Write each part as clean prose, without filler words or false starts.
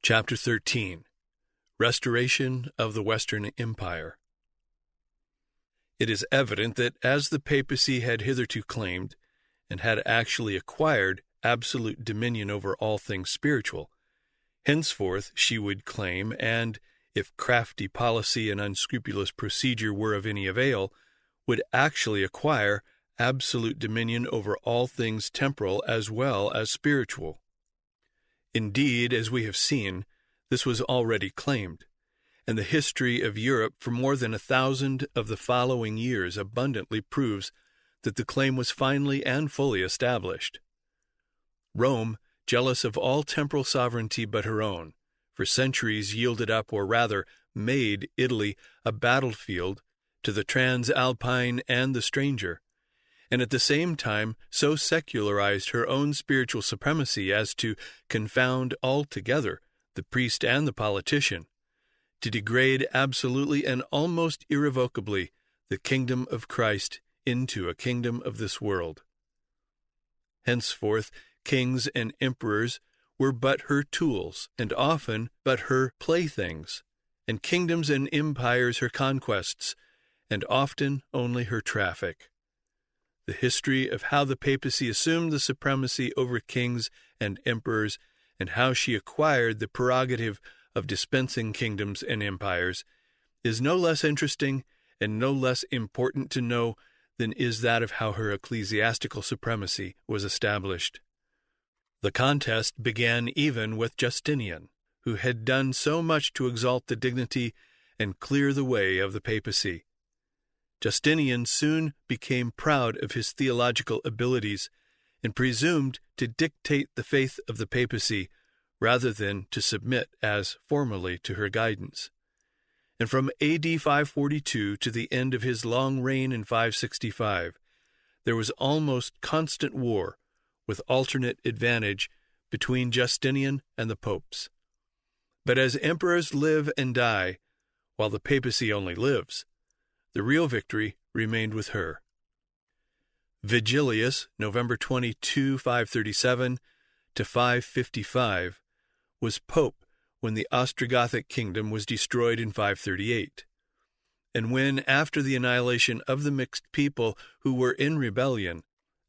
Chapter 13. Restoration of the Western Empire. It is evident that as the papacy had hitherto claimed, and had actually acquired, absolute dominion over all things spiritual, henceforth she would claim, and, if crafty policy and unscrupulous procedure were of any avail, would actually acquire absolute dominion over all things temporal as well as spiritual. Indeed, as we have seen, this was already claimed, and the history of Europe for more than 1,000 of the following years abundantly proves that the claim was finally and fully established. Rome, jealous of all temporal sovereignty but her own, for centuries yielded up, or rather made, Italy a battlefield to the Transalpine and the stranger, and at the same time so secularized her own spiritual supremacy as to confound altogether the priest and the politician, to degrade absolutely and almost irrevocably the kingdom of Christ into a kingdom of this world. Henceforth, kings and emperors were but her tools, and often but her playthings, and kingdoms and empires her conquests, and often only her traffic. The history of how the papacy assumed the supremacy over kings and emperors, and how she acquired the prerogative of dispensing kingdoms and empires, is no less interesting and no less important to know than is that of how her ecclesiastical supremacy was established. The contest began even with Justinian, who had done so much to exalt the dignity and clear the way of the papacy. Justinian soon became proud of his theological abilities and presumed to dictate the faith of the papacy rather than to submit as formerly to her guidance. And from A.D. 542 to the end of his long reign in 565, there was almost constant war with alternate advantage between Justinian and the popes. But as emperors live and die, while the papacy only lives, the real victory remained with her. Vigilius, November 22, 537 to 555, was pope when the Ostrogothic kingdom was destroyed in 538, and when, after the annihilation of the mixed people who were in rebellion,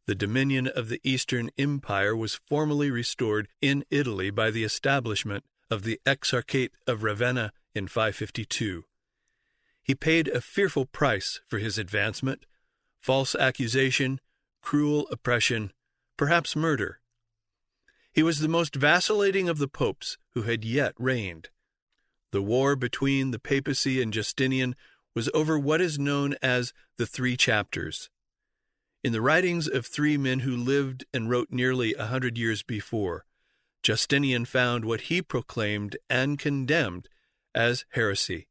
the dominion of the Eastern Empire was formally restored in Italy by the establishment of the Exarchate of Ravenna in 552. He paid a fearful price for his advancement: false accusation, cruel oppression, perhaps murder. He was the most vacillating of the popes who had yet reigned. The war between the papacy and Justinian was over what is known as the Three Chapters. In the writings of three men who lived and wrote nearly 100 years before, Justinian found what he proclaimed and condemned as heresy.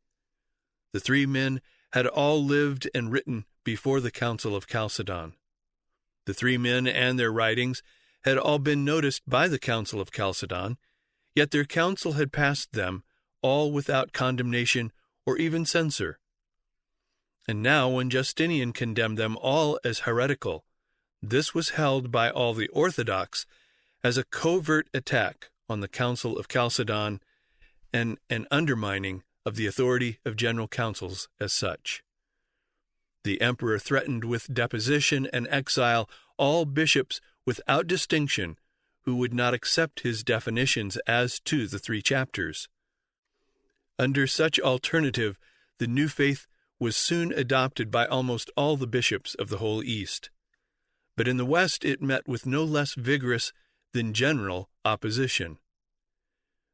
The three men had all lived and written before the Council of Chalcedon. The three men and their writings had all been noticed by the Council of Chalcedon, yet their council had passed them all without condemnation or even censure. And now, when Justinian condemned them all as heretical, this was held by all the orthodox as a covert attack on the Council of Chalcedon and an undermining of the authority of general councils as such. The emperor threatened with deposition and exile all bishops without distinction who would not accept his definitions as to the three chapters. Under such alternative, the new faith was soon adopted by almost all the bishops of the whole East. But in the West it met with no less vigorous than general opposition.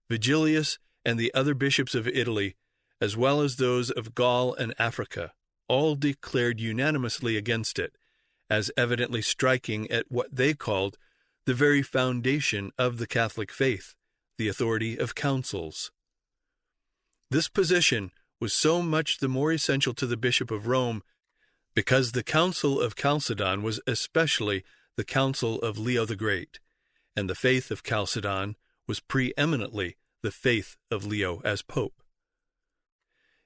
Vigilius and the other bishops of Italy, as well as those of Gaul and Africa, all declared unanimously against it, as evidently striking at what they called the very foundation of the Catholic faith, the authority of councils. This position was so much the more essential to the Bishop of Rome because the Council of Chalcedon was especially the Council of Leo the Great, and the faith of Chalcedon was preeminently the faith of Leo as Pope.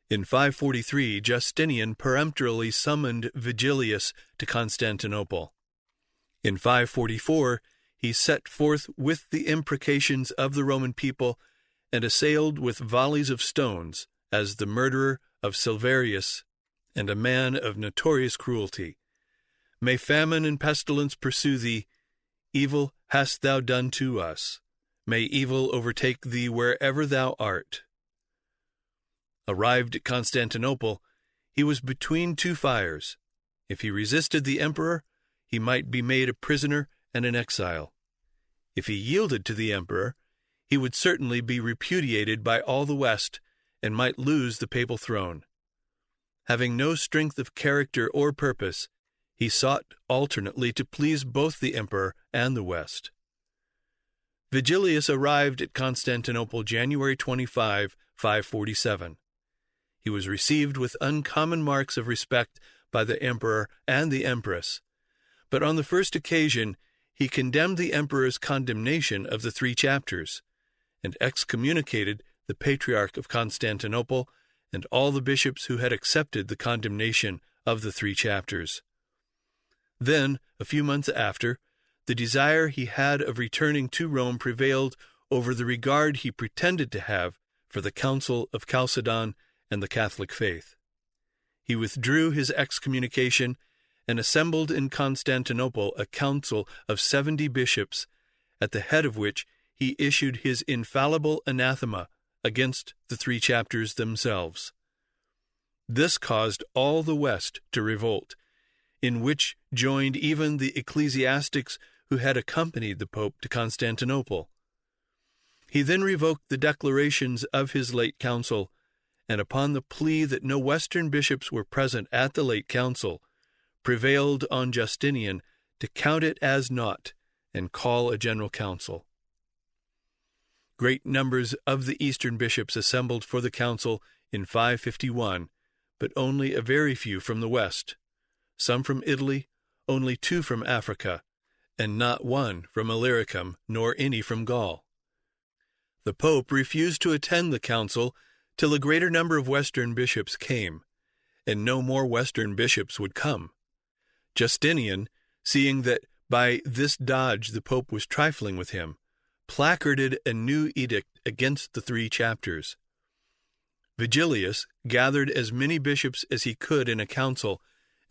In 543, Justinian peremptorily summoned Vigilius to Constantinople. In 544, he set forth with the imprecations of the Roman people and assailed with volleys of stones, as the murderer of Silverius and a man of notorious cruelty. May famine and pestilence pursue thee. Evil hast thou done to us. May evil overtake thee wherever thou art. Arrived at Constantinople, he was between two fires. If he resisted the emperor, he might be made a prisoner and an exile. If he yielded to the emperor, he would certainly be repudiated by all the West and might lose the papal throne. Having no strength of character or purpose, he sought alternately to please both the emperor and the West. Vigilius arrived at Constantinople January 25, 547. He was received with uncommon marks of respect by the emperor and the empress, but on the first occasion he condemned the emperor's condemnation of the 3 chapters, and excommunicated the Patriarch of Constantinople and all the bishops who had accepted the condemnation of the 3 chapters. Then, a few months after, the desire he had of returning to Rome prevailed over the regard he pretended to have for the Council of Chalcedon and the Catholic faith. He withdrew his excommunication and assembled in Constantinople a council of 70 bishops, at the head of which he issued his infallible anathema against the 3 chapters themselves. This caused all the West to revolt, in which joined even the ecclesiastics who had accompanied the Pope to Constantinople. He then revoked the declarations of his late council, and upon the plea that no Western bishops were present at the late council, prevailed on Justinian to count it as naught and call a general council. Great numbers of the Eastern bishops assembled for the council in 551, but only a very few from the West, some from Italy, only 2 from Africa, and not 1 from Illyricum, nor any from Gaul. The Pope refused to attend the council till a greater number of Western bishops came, and no more Western bishops would come. Justinian, seeing that by this dodge the Pope was trifling with him, placarded a new edict against the 3 chapters. Vigilius gathered as many bishops as he could in a council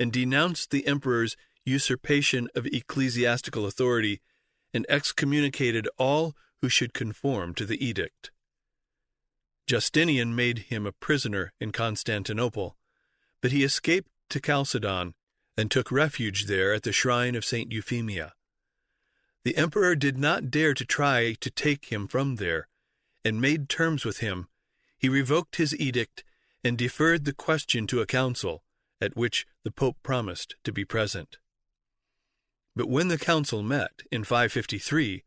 and denounced the emperor's usurpation of ecclesiastical authority and excommunicated all who should conform to the edict. Justinian made him a prisoner in Constantinople, but he escaped to Chalcedon and took refuge there at the shrine of St. Euphemia. The emperor did not dare to try to take him from there, and made terms with him. He revoked his edict and deferred the question to a council, at which the Pope promised to be present. But when the council met in 553,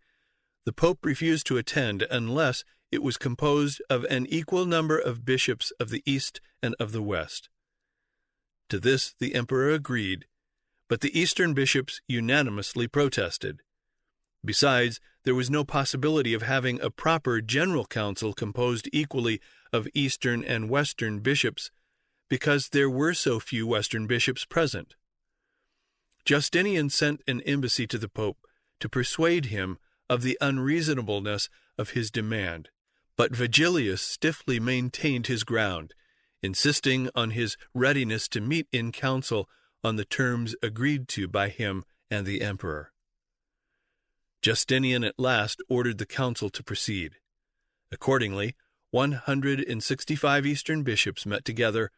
the Pope refused to attend unless it was composed of an equal number of bishops of the East and of the West. To this the emperor agreed, but the Eastern bishops unanimously protested. Besides, there was no possibility of having a proper general council composed equally of Eastern and Western bishops, because there were so few Western bishops present. Justinian sent an embassy to the Pope to persuade him of the unreasonableness of his demand, but Vigilius stiffly maintained his ground, insisting on his readiness to meet in council on the terms agreed to by him and the emperor. Justinian at last ordered the council to proceed. Accordingly, 165 Eastern bishops met together,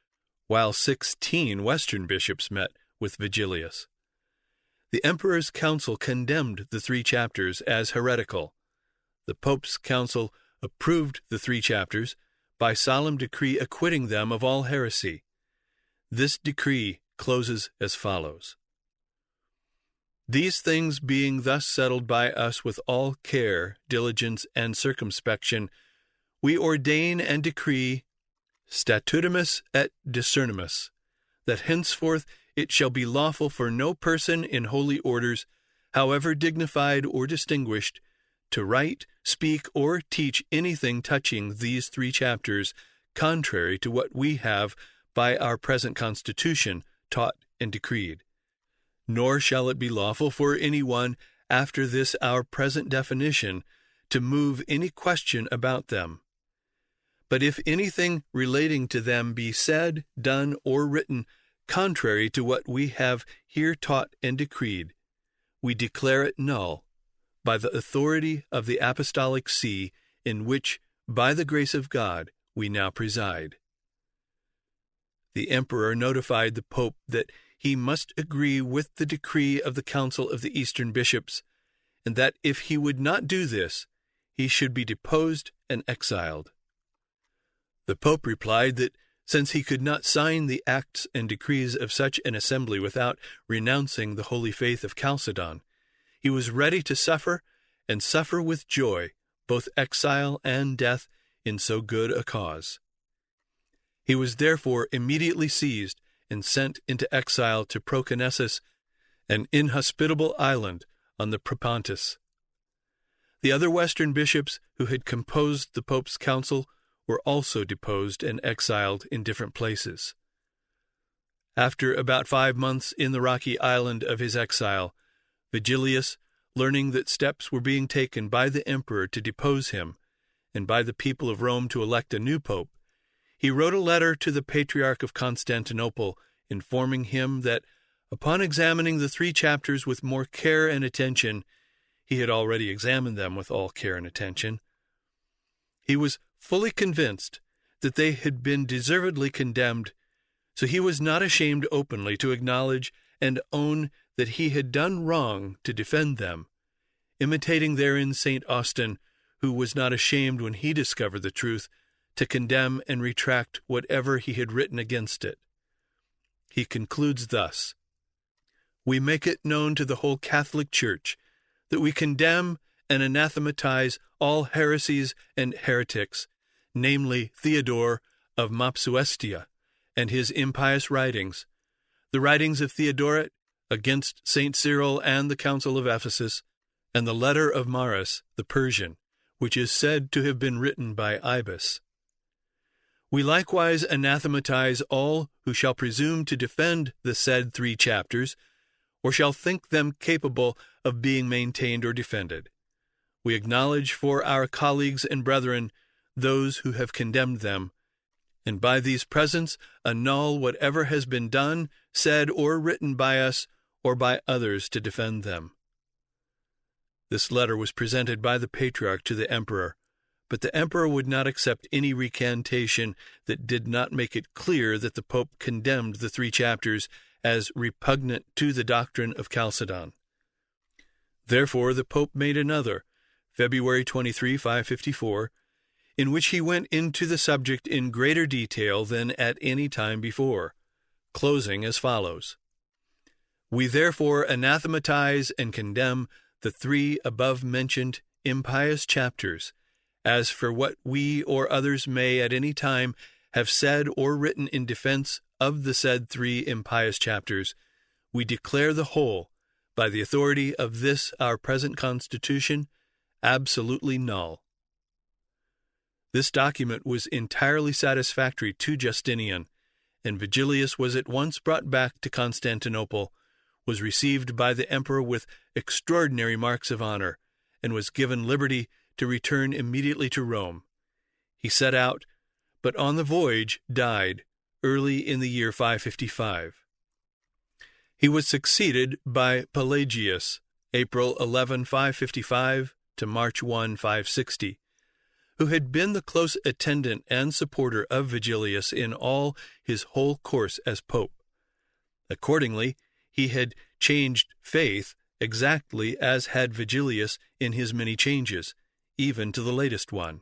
while 16 Western bishops met with Vigilius. The emperor's council condemned the 3 chapters as heretical. The Pope's council approved the 3 chapters by solemn decree acquitting them of all heresy. This decree closes as follows: These things being thus settled by us with all care, diligence, and circumspection, we ordain and decree statutimus et discernimus, that henceforth it shall be lawful for no person in holy orders, however dignified or distinguished, to write, speak, or teach anything touching these 3 chapters, contrary to what we have, by our present constitution, taught and decreed. Nor shall it be lawful for any one, after this our present definition, to move any question about them, But if anything relating to them be said, done, or written contrary to what we have here taught and decreed, we declare it null, by the authority of the Apostolic See, in which, by the grace of God, we now preside." The emperor notified the pope that he must agree with the decree of the Council of the Eastern Bishops, and that if he would not do this, he should be deposed and exiled. The pope replied that since he could not sign the acts and decrees of such an assembly without renouncing the holy faith of Chalcedon, he was ready to suffer, and suffer with joy, both exile and death in so good a cause. He was therefore immediately seized and sent into exile to Proconnesus, an inhospitable island on the Propontis. The other Western bishops who had composed the Pope's council were also deposed and exiled in different places. After about 5 months in the rocky island of his exile, Vigilius, learning that steps were being taken by the emperor to depose him, and by the people of Rome to elect a new pope, he wrote a letter to the Patriarch of Constantinople, informing him that, upon examining the 3 chapters with more care and attention, he had already examined them with all care and attention, he was fully convinced that they had been deservedly condemned, so he was not ashamed openly to acknowledge and own that he had done wrong to defend them, imitating therein St. Austin, who was not ashamed when he discovered the truth to condemn and retract whatever he had written against it. He concludes thus: "We make it known to the whole Catholic Church that we condemn and anathematize all heresies and heretics, namely Theodore of Mopsuestia and his impious writings, the writings of Theodoret against St. Cyril and the Council of Ephesus, and the letter of Maris the Persian, which is said to have been written by Ibis. We likewise anathematize all who shall presume to defend the said 3 chapters, or shall think them capable of being maintained or defended. We acknowledge for our colleagues and brethren those who have condemned them, and by these presents annul whatever has been done, said, or written by us or by others to defend them." This letter was presented by the Patriarch to the emperor, but the emperor would not accept any recantation that did not make it clear that the Pope condemned the 3 chapters as repugnant to the doctrine of Chalcedon. Therefore the Pope made another, February 23, 554, in which he went into the subject in greater detail than at any time before, closing as follows: "We therefore anathematize and condemn the 3 above-mentioned impious chapters, as for what we or others may at any time have said or written in defense of the said 3 impious chapters, we declare the whole, by the authority of this our present Constitution, absolutely null." This document was entirely satisfactory to Justinian, and Vigilius was at once brought back to Constantinople, was received by the emperor with extraordinary marks of honor, and was given liberty to return immediately to Rome. He set out, but on the voyage died early in the year 555. He was succeeded by Pelagius, April 11, 555 to March 1, 560, who had been the close attendant and supporter of Vigilius in all his whole course as pope. Accordingly, he had changed faith exactly as had Vigilius in his many changes, even to the latest one.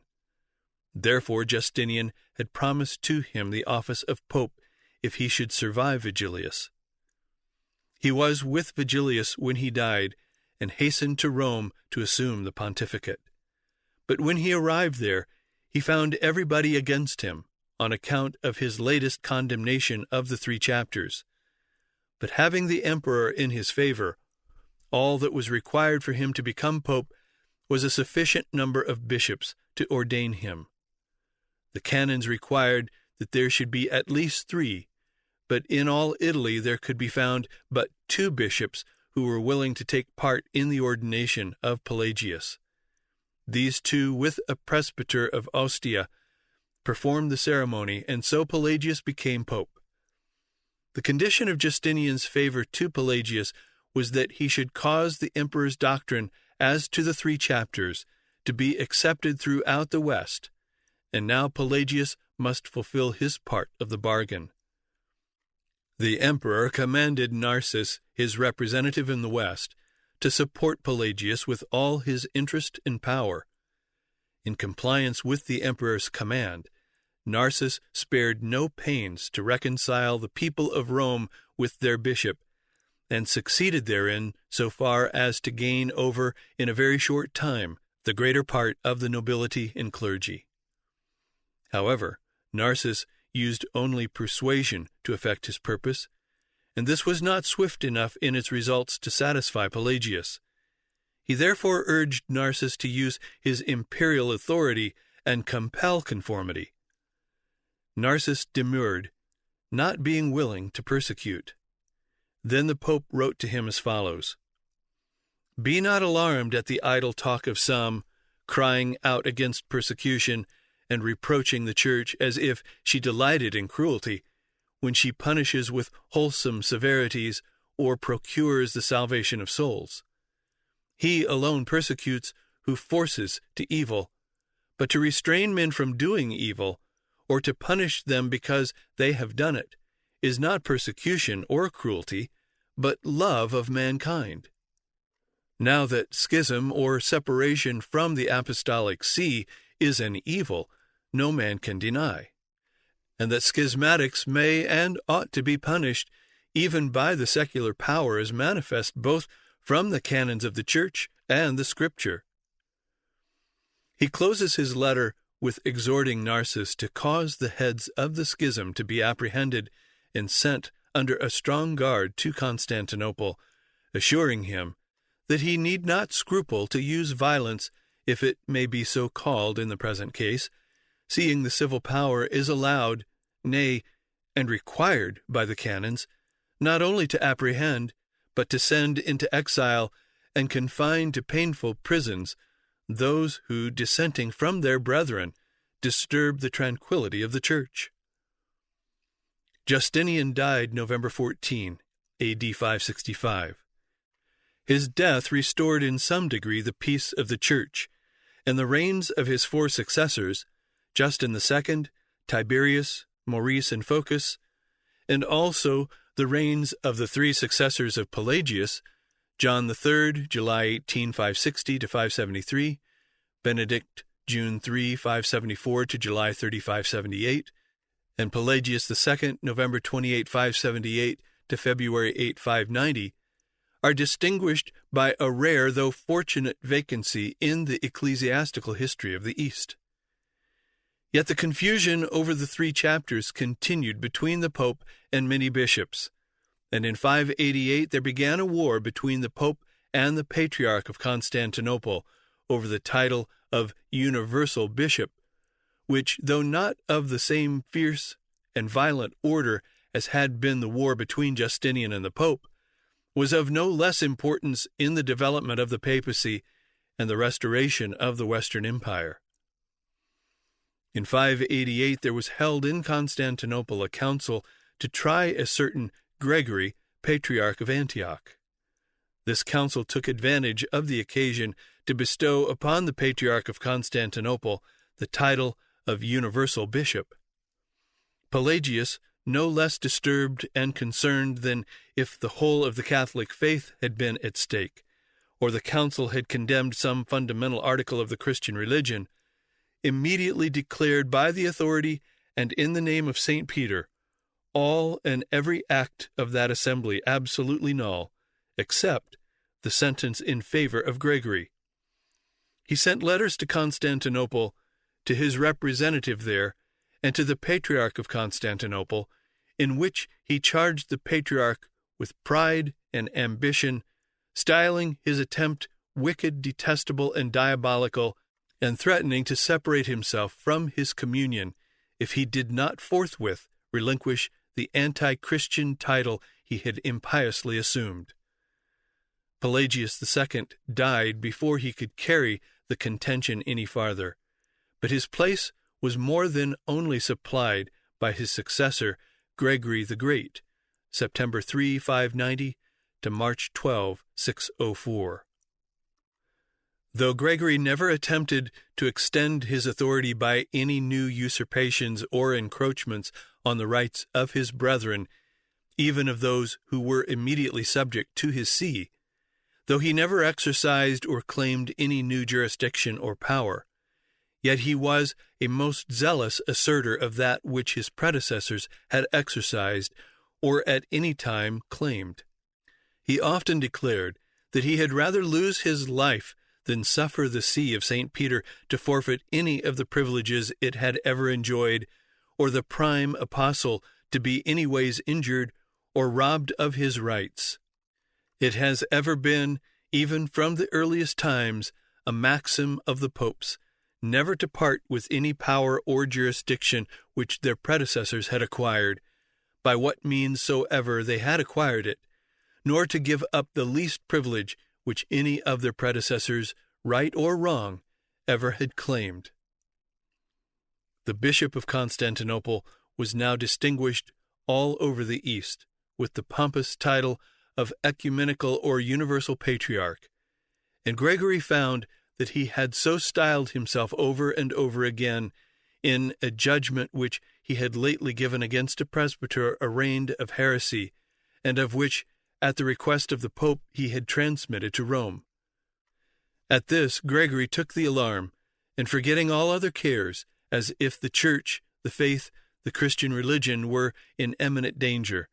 Therefore Justinian had promised to him the office of pope if he should survive Vigilius. He was with Vigilius when he died, and hastened to Rome to assume the pontificate. But when he arrived there, he found everybody against him, on account of his latest condemnation of the 3 chapters. But having the emperor in his favor, all that was required for him to become pope was a sufficient number of bishops to ordain him. The canons required that there should be at least 3, but in all Italy there could be found but 2 bishops who were willing to take part in the ordination of Pelagius. These 2, with a presbyter of Ostia, performed the ceremony, and so Pelagius became pope. The condition of Justinian's favor to Pelagius was that he should cause the emperor's doctrine as to the 3 chapters to be accepted throughout the West, and now Pelagius must fulfill his part of the bargain. The emperor commanded Narses, his representative in the West, to support Pelagius with all his interest and power. In compliance with the emperor's command, Narses spared no pains to reconcile the people of Rome with their bishop, and succeeded therein so far as to gain over, in a very short time, the greater part of the nobility and clergy. However, Narses used only persuasion to effect his purpose, and this was not swift enough in its results to satisfy Pelagius. He therefore urged Narses to use his imperial authority and compel conformity. Narses demurred, not being willing to persecute. Then the Pope wrote to him as follows: "Be not alarmed at the idle talk of some, crying out against persecution and reproaching the Church as if she delighted in cruelty, when she punishes with wholesome severities or procures the salvation of souls. He alone persecutes who forces to evil, but to restrain men from doing evil, or to punish them because they have done it, is not persecution or cruelty, but love of mankind. Now that schism or separation from the apostolic see is an evil, no man can deny, and that schismatics may and ought to be punished even by the secular power is manifest both from the canons of the Church and the Scripture." He closes his letter with exhorting Narses to cause the heads of the schism to be apprehended and sent under a strong guard to Constantinople, assuring him that he need not scruple to use violence, if it may be so called in the present case, seeing the civil power is allowed, nay, and required by the canons, not only to apprehend, but to send into exile and confine to painful prisons those who, dissenting from their brethren, disturb the tranquility of the Church. Justinian died November 14, A.D. 565. His death restored in some degree the peace of the Church, and the reigns of his 4 successors, Justin II, Tiberius, Maurice, and Phocas, and also the reigns of the 3 successors of Pelagius, John III, July 18, 560 to 573, Benedict, June 3, 574 to July 30, 578, and Pelagius II, November 28, 578 to February 8, 590, are distinguished by a rare though fortunate vacancy in the ecclesiastical history of the East. Yet the confusion over the 3 chapters continued between the Pope and many bishops, and in 588 there began a war between the Pope and the Patriarch of Constantinople over the title of universal bishop, which, though not of the same fierce and violent order as had been the war between Justinian and the Pope, was of no less importance in the development of the papacy and the restoration of the Western Empire. In 588 there was held in Constantinople a council to try a certain Gregory, Patriarch of Antioch. This council took advantage of the occasion to bestow upon the Patriarch of Constantinople the title of universal bishop. Pelagius, no less disturbed and concerned than if the whole of the Catholic faith had been at stake, or the council had condemned some fundamental article of the Christian religion, immediately declared by the authority and in the name of St. Peter all and every act of that assembly absolutely null, except the sentence in favor of Gregory. He sent letters to Constantinople, to his representative there, and to the Patriarch of Constantinople, in which he charged the Patriarch with pride and ambition, styling his attempt wicked, detestable, and diabolical, and threatening to separate himself from his communion if he did not forthwith relinquish the anti-Christian title he had impiously assumed. Pelagius II died before he could carry the contention any farther, but his place was more than only supplied by his successor, Gregory the Great, September 3, 590 to March 12, 604. Though Gregory never attempted to extend his authority by any new usurpations or encroachments on the rights of his brethren, even of those who were immediately subject to his see, though he never exercised or claimed any new jurisdiction or power, yet he was a most zealous asserter of that which his predecessors had exercised or at any time claimed. He often declared that he had rather lose his life than suffer the see of St. Peter to forfeit any of the privileges it had ever enjoyed, or the prime apostle to be anyways injured or robbed of his rights. It has ever been, even from the earliest times, a maxim of the popes, never to part with any power or jurisdiction which their predecessors had acquired, by what means soever they had acquired it, nor to give up the least privilege which any of their predecessors, right or wrong, ever had claimed. The Bishop of Constantinople was now distinguished all over the East with the pompous title of Ecumenical or Universal Patriarch, and Gregory found that he had so styled himself over and over again in a judgment which he had lately given against a presbyter arraigned of heresy, and of which, at the request of the Pope, he had transmitted to Rome. At this, Gregory took the alarm, and forgetting all other cares, as if the Church, the faith, the Christian religion were in imminent danger,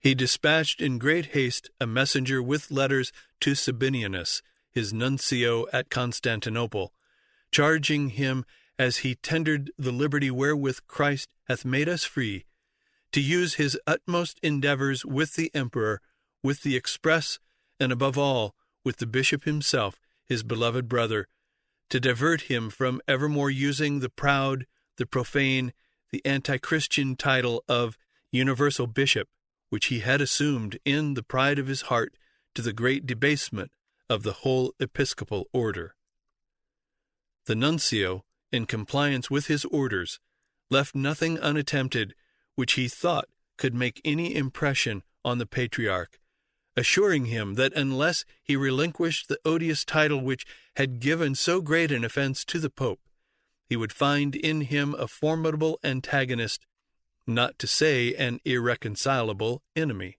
he dispatched in great haste a messenger with letters to Sabinianus, his nuncio at Constantinople, charging him, as he tendered the liberty wherewith Christ hath made us free, to use his utmost endeavors with the emperor, with the express, and above all, with the bishop himself, his beloved brother, to divert him from evermore using the proud, the profane, the anti-Christian title of universal bishop, which he had assumed in the pride of his heart, to the great debasement of the whole episcopal order. The nuncio, in compliance with his orders, left nothing unattempted which he thought could make any impression on the patriarch, assuring him that unless he relinquished the odious title which had given so great an offense to the Pope, he would find in him a formidable antagonist, not to say an irreconcilable enemy.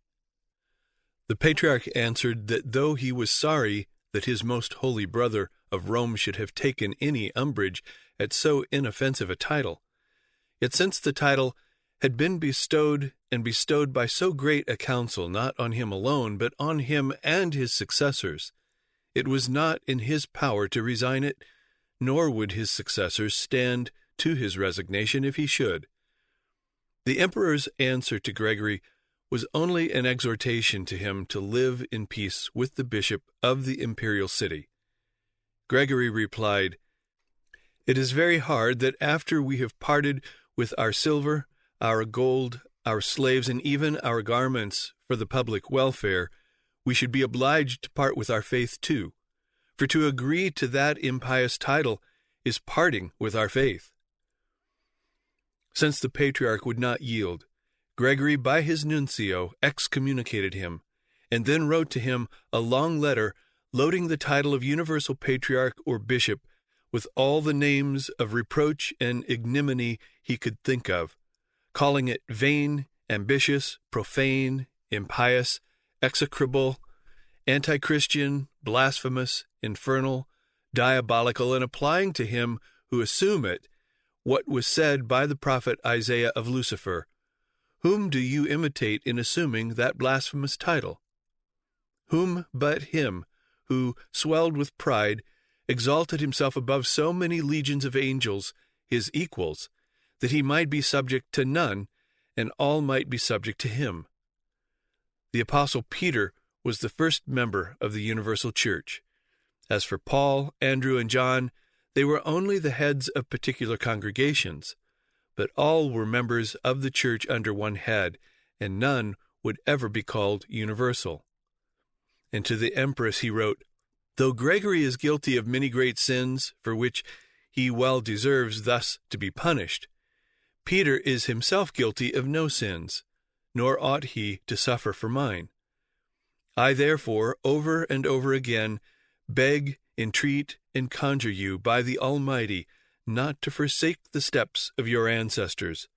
The patriarch answered that though he was sorry that his most holy brother of Rome should have taken any umbrage at so inoffensive a title, yet since the title had been bestowed by so great a council, not on him alone, but on him and his successors, it was not in his power to resign it, nor would his successors stand to his resignation if he should. The emperor's answer to Gregory was only an exhortation to him to live in peace with the bishop of the imperial city. Gregory replied, "It is very hard that after we have parted with our silver, our gold, our slaves, and even our garments for the public welfare, we should be obliged to part with our faith too, for to agree to that impious title is parting with our faith." Since the patriarch would not yield, Gregory by his nuncio excommunicated him, and then wrote to him a long letter loading the title of universal patriarch or bishop with all the names of reproach and ignominy he could think of, calling it vain, ambitious, profane, impious, execrable, anti-Christian, blasphemous, infernal, diabolical, and applying to him who assume it what was said by the prophet Isaiah of Lucifer, "Whom do you imitate in assuming that blasphemous title? Whom but him who, swelled with pride, exalted himself above so many legions of angels, his equals, that he might be subject to none, and all might be subject to him." The Apostle Peter was the first member of the universal church. As for Paul, Andrew, and John, they were only the heads of particular congregations, but all were members of the church under one head, and none would ever be called universal. And to the empress he wrote, "Though Gregory is guilty of many great sins, for which he well deserves thus to be punished, Peter is himself guilty of no sins, nor ought he to suffer for mine. I therefore, over and over again, beg, entreat, and conjure you by the Almighty not to forsake the steps of your ancestors,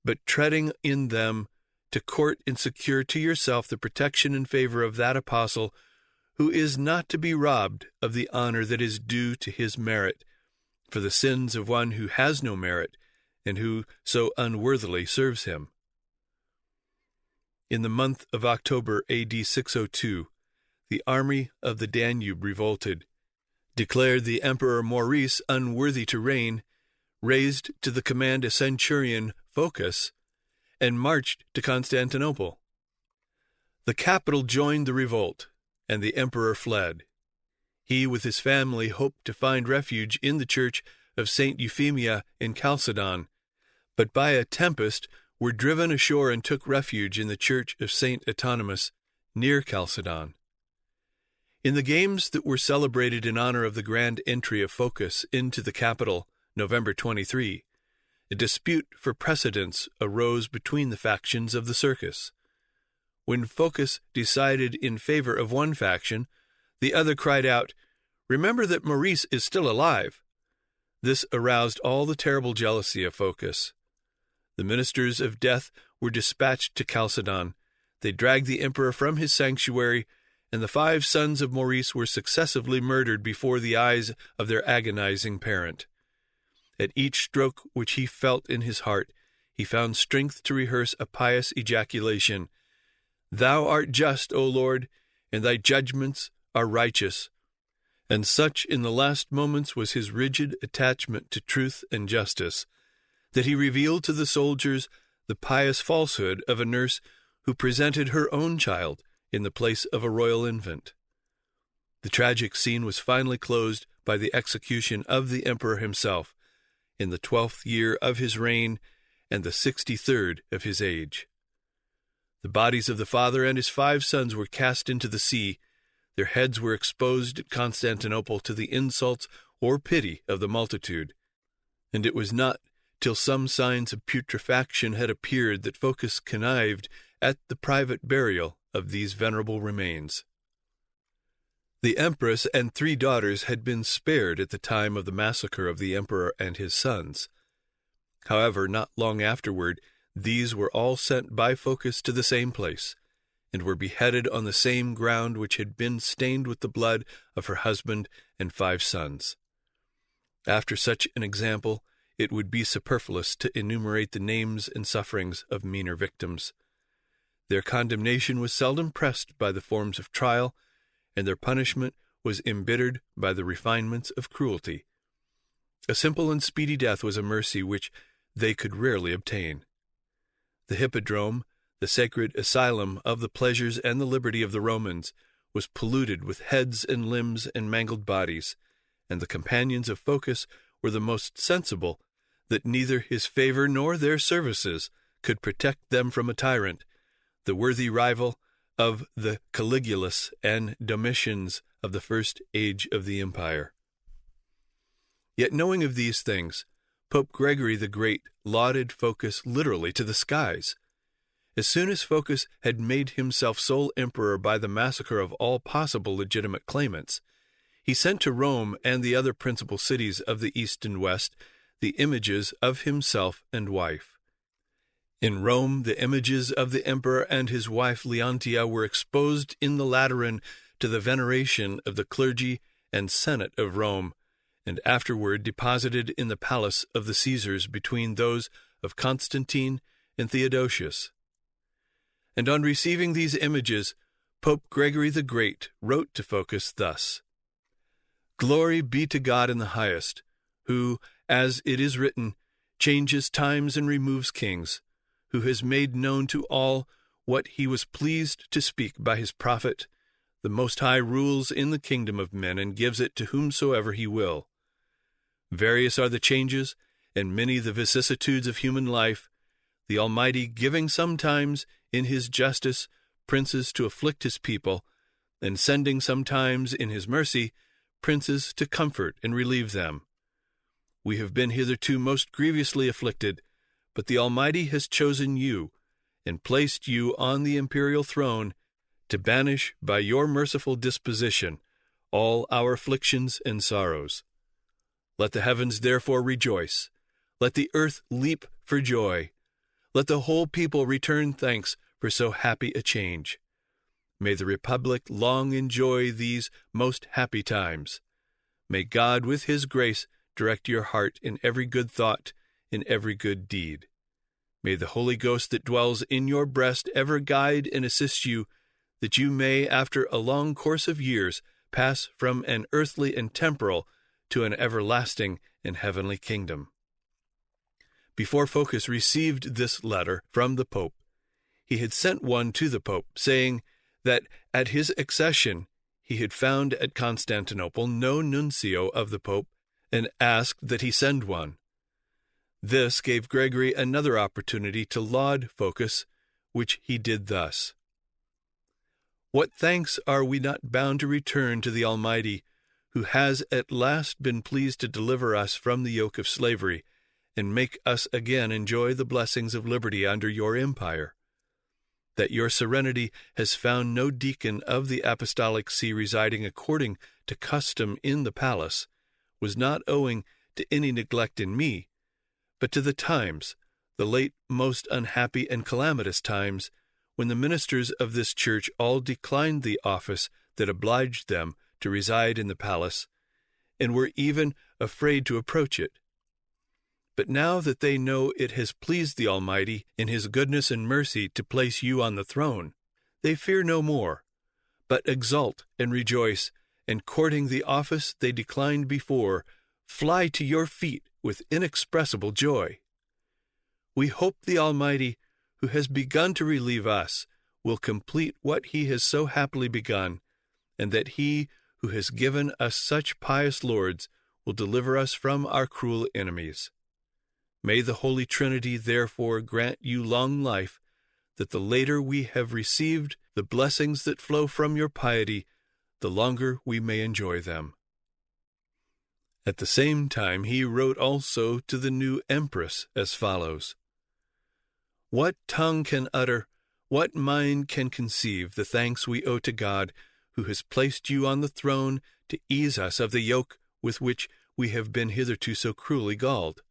but treading in them, to court and secure to yourself the protection and favor of that apostle, who is not to be robbed of the honor that is due to his merit, for the sins of one who has no merit, and who so unworthily serves him. In the month of October A.D. 602, the army of the Danube revolted, declared the Emperor Maurice unworthy to reign, raised to the command a centurion, Phocas, and marched to Constantinople. The capital joined the revolt, and the emperor fled. He with his family hoped to find refuge in the church of St. Euphemia in Chalcedon, but by a tempest were driven ashore and took refuge in the church of St. Autonomus near Chalcedon. In the games that were celebrated in honor of the grand entry of Phocas into the capital, November 23, a dispute for precedence arose between the factions of the circus. When Phocas decided in favor of one faction, the other cried out, "Remember that Maurice is still alive." This aroused all the terrible jealousy of Phocas. The ministers of death were dispatched to Chalcedon. They dragged the emperor from his sanctuary, and the 5 sons of Maurice were successively murdered before the eyes of their agonizing parent. At each stroke which he felt in his heart, he found strength to rehearse a pious ejaculation, "Thou art just, O Lord, and thy judgments are righteous." And such in the last moments was his rigid attachment to truth and justice, that he revealed to the soldiers the pious falsehood of a nurse who presented her own child in the place of a royal infant. The tragic scene was finally closed by the execution of the emperor himself, in the 12th year of his reign and the 63rd of his age. The bodies of the father and his 5 sons were cast into the sea. Their heads were exposed at Constantinople to the insults or pity of the multitude, and it was not till some signs of putrefaction had appeared that Phocas connived at the private burial of these venerable remains. The empress and 3 daughters had been spared at the time of the massacre of the emperor and his sons. However, not long afterward, these were all sent by Phocas to the same place, and were beheaded on the same ground which had been stained with the blood of her husband and 5 sons. After such an example, it would be superfluous to enumerate the names and sufferings of meaner victims. Their condemnation was seldom pressed by the forms of trial, and their punishment was embittered by the refinements of cruelty. A simple and speedy death was a mercy which they could rarely obtain. The hippodrome, the sacred asylum of the pleasures and the liberty of the Romans, was polluted with heads and limbs and mangled bodies, and the companions of Phocas were the most sensible that neither his favor nor their services could protect them from a tyrant, the worthy rival of the Caligulus and Domitians of the first age of the empire. Yet knowing of these things, Pope Gregory the Great lauded Phocas literally to the skies. As soon as Phocas had made himself sole emperor by the massacre of all possible legitimate claimants, he sent to Rome and the other principal cities of the East and West the images of himself and wife. In Rome, the images of the emperor and his wife Leontia were exposed in the Lateran to the veneration of the clergy and senate of Rome, and afterward deposited in the palace of the Caesars between those of Constantine and Theodosius. And on receiving these images, Pope Gregory the Great wrote to Phocas thus: "Glory be to God in the highest, who, as it is written, changes times and removes kings, who has made known to all what he was pleased to speak by his prophet. The Most High rules in the kingdom of men and gives it to whomsoever he will. Various are the changes, and many the vicissitudes of human life, the Almighty giving sometimes, in his justice, princes to afflict his people, and sending sometimes, in his mercy, princes to comfort and relieve them. We have been hitherto most grievously afflicted, but the Almighty has chosen you, and placed you on the imperial throne, to banish by your merciful disposition all our afflictions and sorrows. Let the heavens therefore rejoice. Let the earth leap for joy. Let the whole people return thanks for so happy a change. May the Republic long enjoy these most happy times. May God with His grace direct your heart in every good thought, in every good deed. May the Holy Ghost that dwells in your breast ever guide and assist you, that you may, after a long course of years, pass from an earthly and temporal to an everlasting and heavenly kingdom. Before Phocas received this letter from the Pope, he had sent one to the Pope, saying that at his accession he had found at Constantinople no nuncio of the Pope, and asked that he send one. This gave Gregory another opportunity to laud Phocas, which he did thus: "What thanks are we not bound to return to the Almighty, who has at last been pleased to deliver us from the yoke of slavery, and make us again enjoy the blessings of liberty under your empire. That your serenity has found no deacon of the apostolic see residing according to custom in the palace was not owing to any neglect in me, but to the times, the late most unhappy and calamitous times, when the ministers of this church all declined the office that obliged them to reside in the palace, and were even afraid to approach it. But now that they know it has pleased the Almighty in His goodness and mercy to place you on the throne, they fear no more, but exult and rejoice, and courting the office they declined before, fly to your feet with inexpressible joy. We hope the Almighty, who has begun to relieve us, will complete what He has so happily begun, and that He, who has given us such pious lords, will deliver us from our cruel enemies. May the Holy Trinity therefore grant you long life, that the later we have received the blessings that flow from your piety, the longer we may enjoy them." At the same time he wrote also to the new empress as follows: "What tongue can utter, what mind can conceive the thanks we owe to God, who has placed you on the throne to ease us of the yoke with which we have been hitherto so cruelly galled?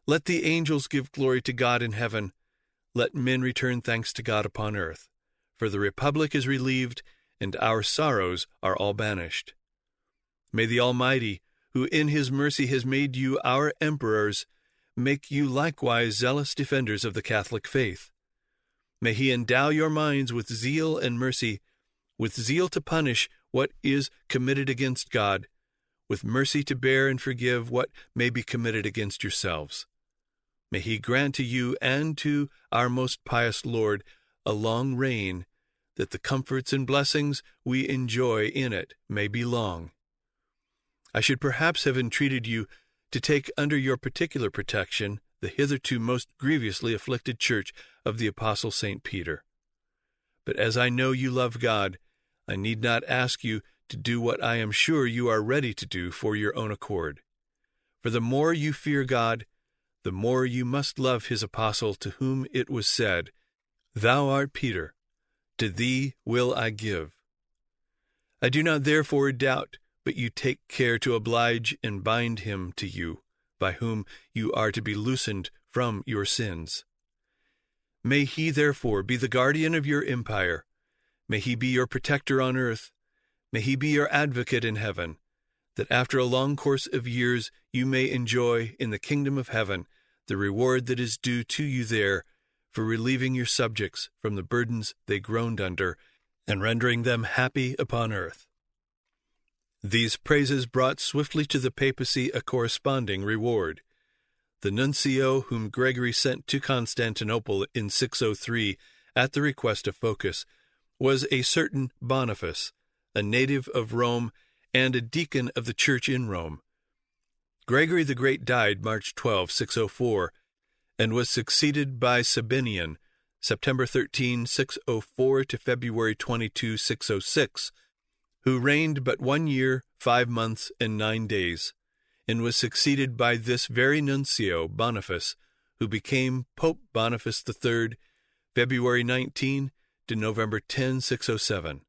Let the angels give glory to God in heaven. Let men return thanks to God upon earth. For the Republic is relieved, and our sorrows are all banished. May the Almighty, who in His mercy has made you our emperors, make you likewise zealous defenders of the Catholic faith. May He endow your minds with zeal and mercy, with zeal to punish what is committed against God, with mercy to bear and forgive what may be committed against yourselves. May He grant to you and to our most pious Lord a long reign, that the comforts and blessings we enjoy in it may be long. I should perhaps have entreated you to take under your particular protection the hitherto most grievously afflicted church of the Apostle St. Peter. But as I know you love God, I need not ask you to do what I am sure you are ready to do for your own accord. For the more you fear God, the more you must love His apostle, to whom it was said, 'Thou art Peter, to thee will I give.' I do not therefore doubt, but you take care to oblige and bind him to you, by whom you are to be loosened from your sins. May He therefore be the guardian of your empire. May He be your protector on earth. May He be your advocate in heaven, that after a long course of years you may enjoy in the kingdom of heaven the reward that is due to you there, for relieving your subjects from the burdens they groaned under, and rendering them happy upon earth." These praises brought swiftly to the papacy a corresponding reward. The nuncio whom Gregory sent to Constantinople in 603 at the request of Phocas was a certain Boniface, a native of Rome and a deacon of the church in Rome. Gregory the Great died March 12, 604, and was succeeded by Sabinian, September 13, 604 to February 22, 606, who reigned but 1 year, 5 months, and 9 days, and was succeeded by this very nuncio, Boniface, who became Pope Boniface III, February 19 to November 10, 607.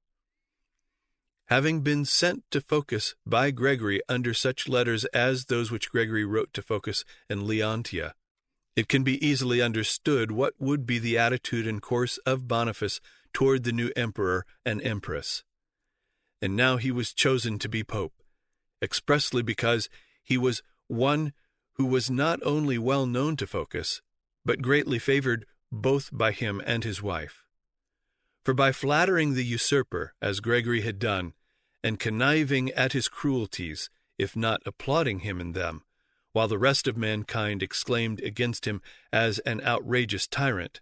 Having been sent to Phocas by Gregory under such letters as those which Gregory wrote to Phocas and Leontia, it can be easily understood what would be the attitude and course of Boniface toward the new emperor and empress. And now he was chosen to be pope, expressly because he was one who was not only well known to Phocas, but greatly favored both by him and his wife. For by flattering the usurper, as Gregory had done, and conniving at his cruelties, if not applauding him in them, while the rest of mankind exclaimed against him as an outrageous tyrant,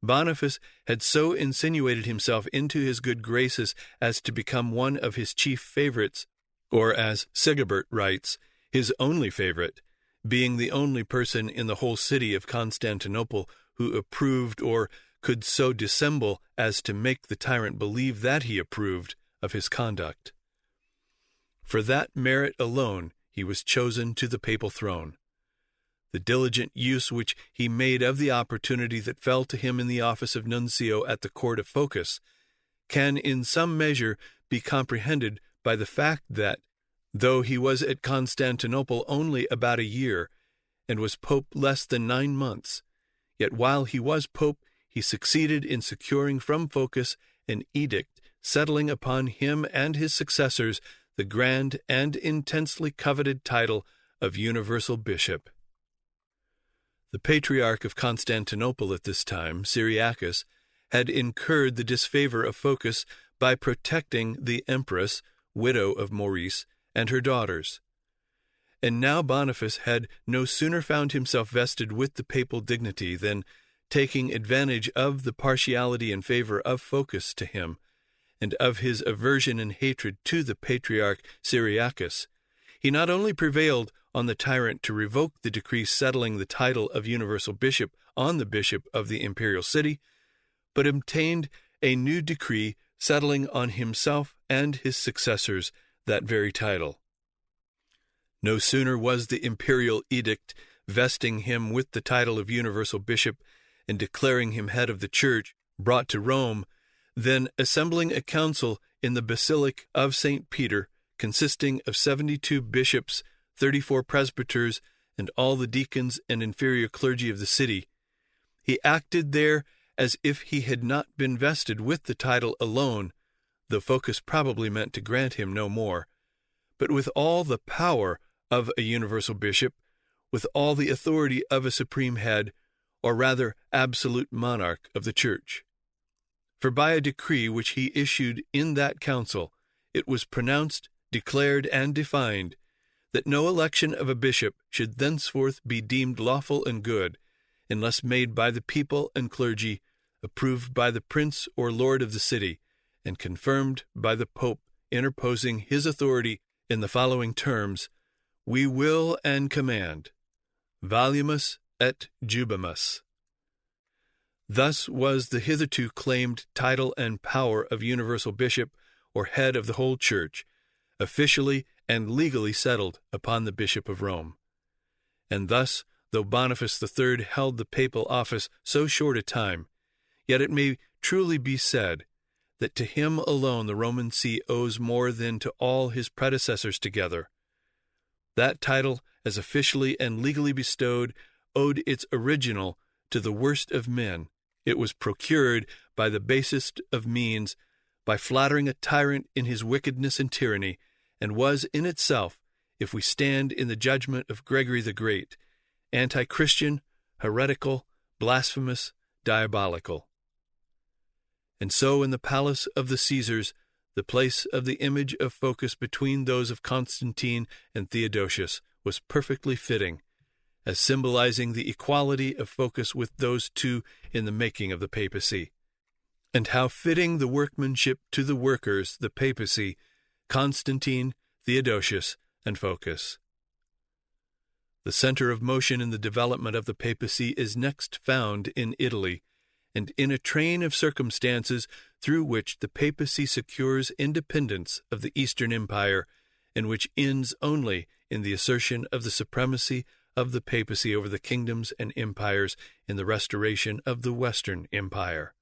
Boniface had so insinuated himself into his good graces as to become one of his chief favorites, or as Sigebert writes, his only favorite, being the only person in the whole city of Constantinople who approved or could so dissemble as to make the tyrant believe that he approved of his conduct. For that merit alone he was chosen to the papal throne. The diligent use which he made of the opportunity that fell to him in the office of nuncio at the court of Phocas can in some measure be comprehended by the fact that, though he was at Constantinople only about a year, and was pope less than 9 months, yet while he was pope he succeeded in securing from Phocas an edict settling upon him and his successors the grand and intensely coveted title of universal bishop. The Patriarch of Constantinople at this time, Cyriacus, had incurred the disfavor of Phocas by protecting the empress, widow of Maurice, and her daughters. And now Boniface had no sooner found himself vested with the papal dignity than, taking advantage of the partiality and favor of Phocas to him, and of his aversion and hatred to the Patriarch Cyriacus, he not only prevailed on the tyrant to revoke the decree settling the title of universal bishop on the bishop of the imperial city, but obtained a new decree settling on himself and his successors that very title. No sooner was the imperial edict vesting him with the title of universal bishop and declaring him head of the church brought to Rome than, assembling a council in the Basilic of St. Peter, consisting of 72 bishops, 34 presbyters, and all the deacons and inferior clergy of the city, he acted there as if he had not been vested with the title alone, though Phocas probably meant to grant him no more, but with all the power of a universal bishop, with all the authority of a supreme head, or rather absolute monarch of the church. For by a decree which he issued in that council, it was pronounced, declared, and defined, that no election of a bishop should thenceforth be deemed lawful and good, unless made by the people and clergy, approved by the prince or lord of the city, and confirmed by the pope interposing his authority in the following terms: We will and command, valiamus et jubimus. Thus was the hitherto claimed title and power of universal bishop, or head of the whole church, officially and legally settled upon the Bishop of Rome. And thus, though Boniface III held the papal office so short a time, yet it may truly be said that to him alone the Roman see owes more than to all his predecessors together. That title, as officially and legally bestowed, owed its original to the worst of men. It was procured by the basest of means, by flattering a tyrant in his wickedness and tyranny, and was in itself, if we stand in the judgment of Gregory the Great, anti-Christian, heretical, blasphemous, diabolical. And so in the palace of the Caesars, the place of the image of Phocas between those of Constantine and Theodosius was perfectly fitting, as symbolizing the equality of Phocas with those two in the making of the papacy, and how fitting the workmanship to the workers, the papacy, Constantine, Theodosius, and Phocas. The center of motion in the development of the papacy is next found in Italy, and in a train of circumstances through which the papacy secures independence of the Eastern Empire and which ends only in the assertion of the supremacy of the papacy over the kingdoms and empires in the restoration of the Western Empire.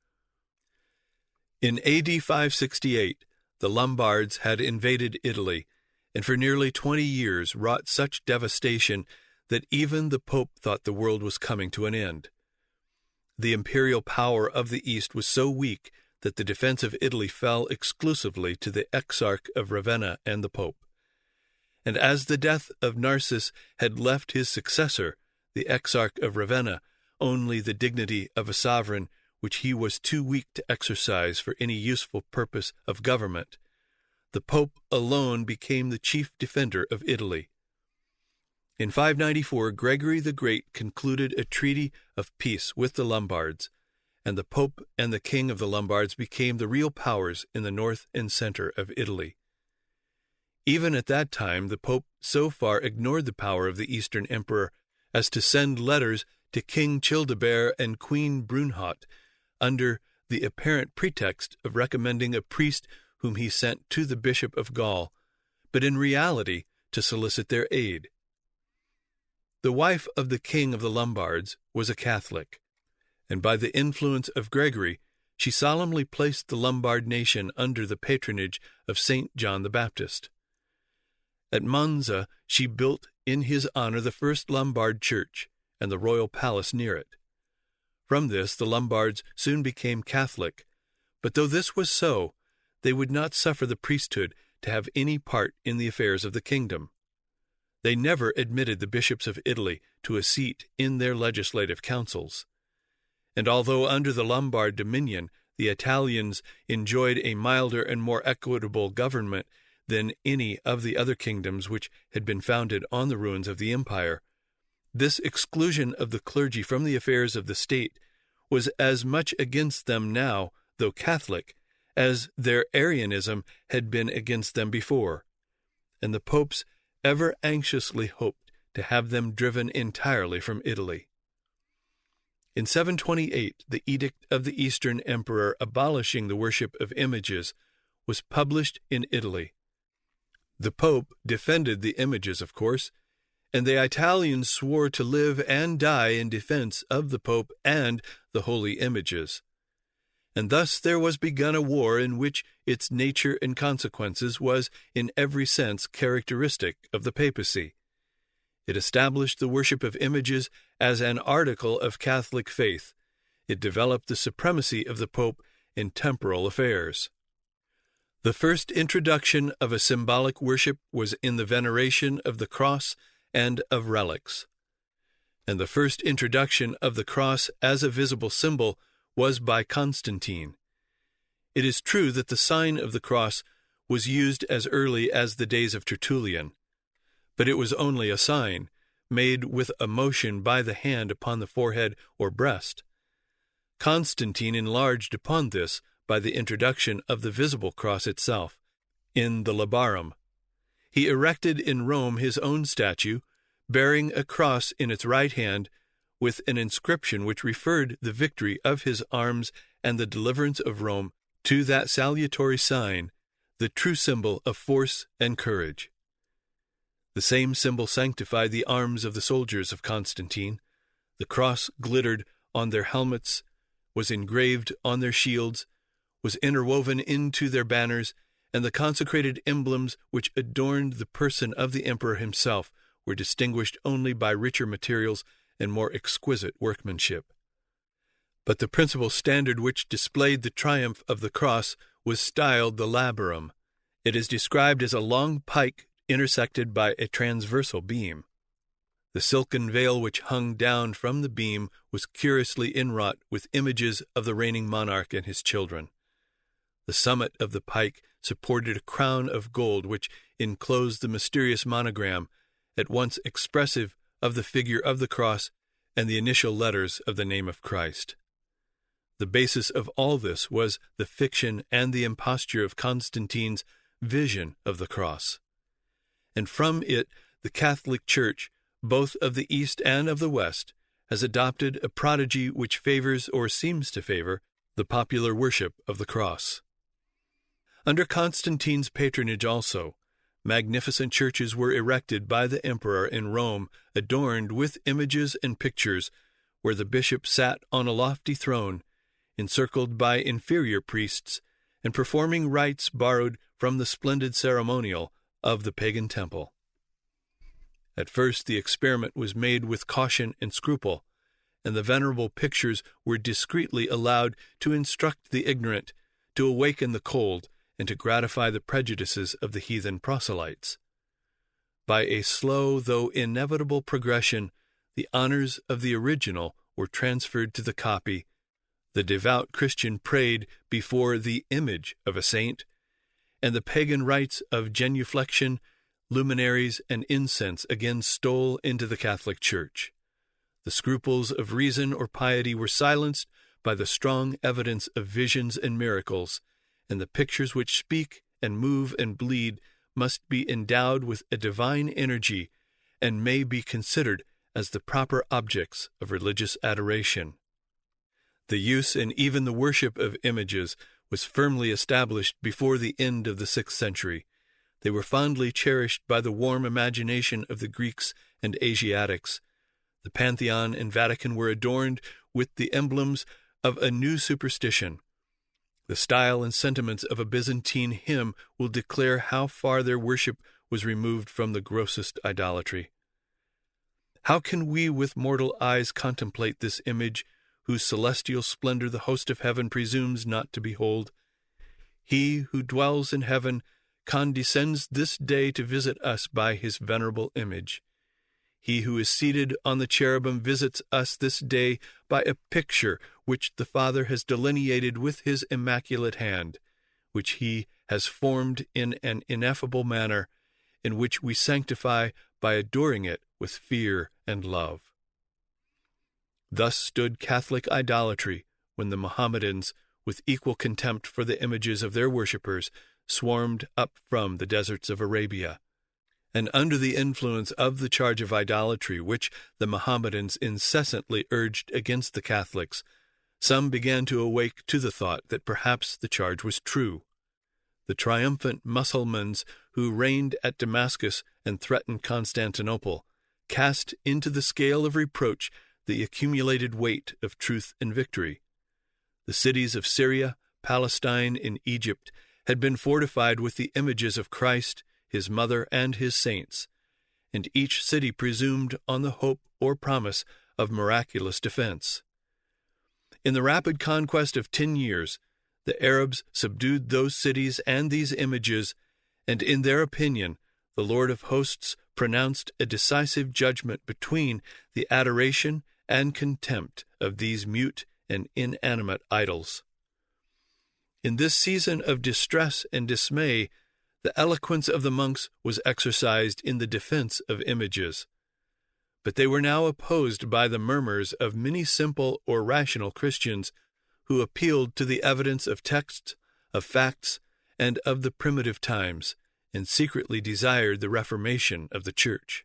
In AD 568, the Lombards had invaded Italy, and for nearly 20 years wrought such devastation that even the Pope thought the world was coming to an end. The imperial power of the East was so weak that the defense of Italy fell exclusively to the Exarch of Ravenna and the Pope. And as the death of Narses had left his successor, the Exarch of Ravenna, only the dignity of a sovereign which he was too weak to exercise for any useful purpose of government, the Pope alone became the chief defender of Italy. In 594, Gregory the Great concluded a treaty of peace with the Lombards, and the Pope and the King of the Lombards became the real powers in the north and center of Italy. Even at that time, the Pope so far ignored the power of the Eastern Emperor as to send letters to King Childebert and Queen Brunhot under the apparent pretext of recommending a priest whom he sent to the Bishop of Gaul, but in reality to solicit their aid. The wife of the King of the Lombards was a Catholic, and by the influence of Gregory, she solemnly placed the Lombard nation under the patronage of St. John the Baptist. At Monza, she built in his honor the first Lombard church and the royal palace near it. From this, the Lombards soon became Catholic, but though this was so, they would not suffer the priesthood to have any part in the affairs of the kingdom. They never admitted the bishops of Italy to a seat in their legislative councils. And although under the Lombard dominion the Italians enjoyed a milder and more equitable government than any of the other kingdoms which had been founded on the ruins of the empire, this exclusion of the clergy from the affairs of the state was as much against them now, though Catholic, as their Arianism had been against them before, and the popes ever anxiously hoped to have them driven entirely from Italy. In 728, the Edict of the Eastern Emperor abolishing the worship of images was published in Italy. The Pope defended the images, of course, and the Italians swore to live and die in defense of the Pope and the holy images. And thus there was begun a war in which its nature and consequences was in every sense characteristic of the papacy. It established the worship of images as an article of Catholic faith. It developed the supremacy of the Pope in temporal affairs. The first introduction of a symbolic worship was in the veneration of the cross and of relics. And the first introduction of the cross as a visible symbol was by Constantine. It is true that the sign of the cross was used as early as the days of Tertullian, but it was only a sign, made with a motion by the hand upon the forehead or breast. Constantine enlarged upon this by the introduction of the visible cross itself, in the Labarum. He erected in Rome his own statue, bearing a cross in its right hand, with an inscription which referred the victory of his arms and the deliverance of Rome to that salutary sign, the true symbol of force and courage. The same symbol sanctified the arms of the soldiers of Constantine. The cross glittered on their helmets, was engraved on their shields, was interwoven into their banners, and the consecrated emblems which adorned the person of the emperor himself were distinguished only by richer materials and more exquisite workmanship. But the principal standard which displayed the triumph of the cross was styled the Labarum. It is described as a long pike intersected by a transversal beam. The silken veil which hung down from the beam was curiously inwrought with images of the reigning monarch and his children. The summit of the pike supported a crown of gold which enclosed the mysterious monogram, at once expressive of the figure of the cross and the initial letters of the name of Christ. The basis of all this was the fiction and the imposture of Constantine's vision of the cross. And from it the Catholic Church, both of the East and of the West, has adopted a prodigy which favors, or seems to favor, the popular worship of the cross. Under Constantine's patronage also, Magnificent churches were erected by the emperor in Rome, adorned with images and pictures, where the bishop sat on a lofty throne, encircled by inferior priests, and performing rites borrowed from the splendid ceremonial of the pagan temple. At first the experiment was made with caution and scruple, and the venerable pictures were discreetly allowed to instruct the ignorant, to awaken the cold, and to gratify the prejudices of the heathen proselytes. By a slow though inevitable progression, the honors of the original were transferred to the copy. The devout Christian prayed before the image of a saint, and the pagan rites of genuflection, luminaries, and incense again stole into the Catholic Church. The scruples of reason or piety were silenced by the strong evidence of visions and miracles, and the pictures which speak and move and bleed must be endowed with a divine energy and may be considered as the proper objects of religious adoration. The use and even the worship of images was firmly established before the end of the 6th century. They were fondly cherished by the warm imagination of the Greeks and Asiatics. The Pantheon and Vatican were adorned with the emblems of a new superstition. The style and sentiments of a Byzantine hymn will declare how far their worship was removed from the grossest idolatry. How can we with mortal eyes contemplate this image, whose celestial splendor the host of heaven presumes not to behold? He who dwells in heaven condescends this day to visit us by his venerable image. He who is seated on the cherubim visits us this day by a picture which the Father has delineated with his immaculate hand, which he has formed in an ineffable manner, in which we sanctify by adoring it with fear and love. Thus stood Catholic idolatry when the Mohammedans, with equal contempt for the images of their worshippers, swarmed up from the deserts of Arabia. And under the influence of the charge of idolatry which the Mohammedans incessantly urged against the Catholics, some began to awake to the thought that perhaps the charge was true. The triumphant Mussulmans who reigned at Damascus and threatened Constantinople cast into the scale of reproach the accumulated weight of truth and victory. The cities of Syria, Palestine, and Egypt had been fortified with the images of Christ, his mother, and his saints, and each city presumed on the hope or promise of miraculous defense. In the rapid conquest of 10 years, the Arabs subdued those cities and these images, and in their opinion, the Lord of hosts pronounced a decisive judgment between the adoration and contempt of these mute and inanimate idols. In this season of distress and dismay, the eloquence of the monks was exercised in the defense of images. But they were now opposed by the murmurs of many simple or rational Christians who appealed to the evidence of texts, of facts, and of the primitive times, and secretly desired the reformation of the Church.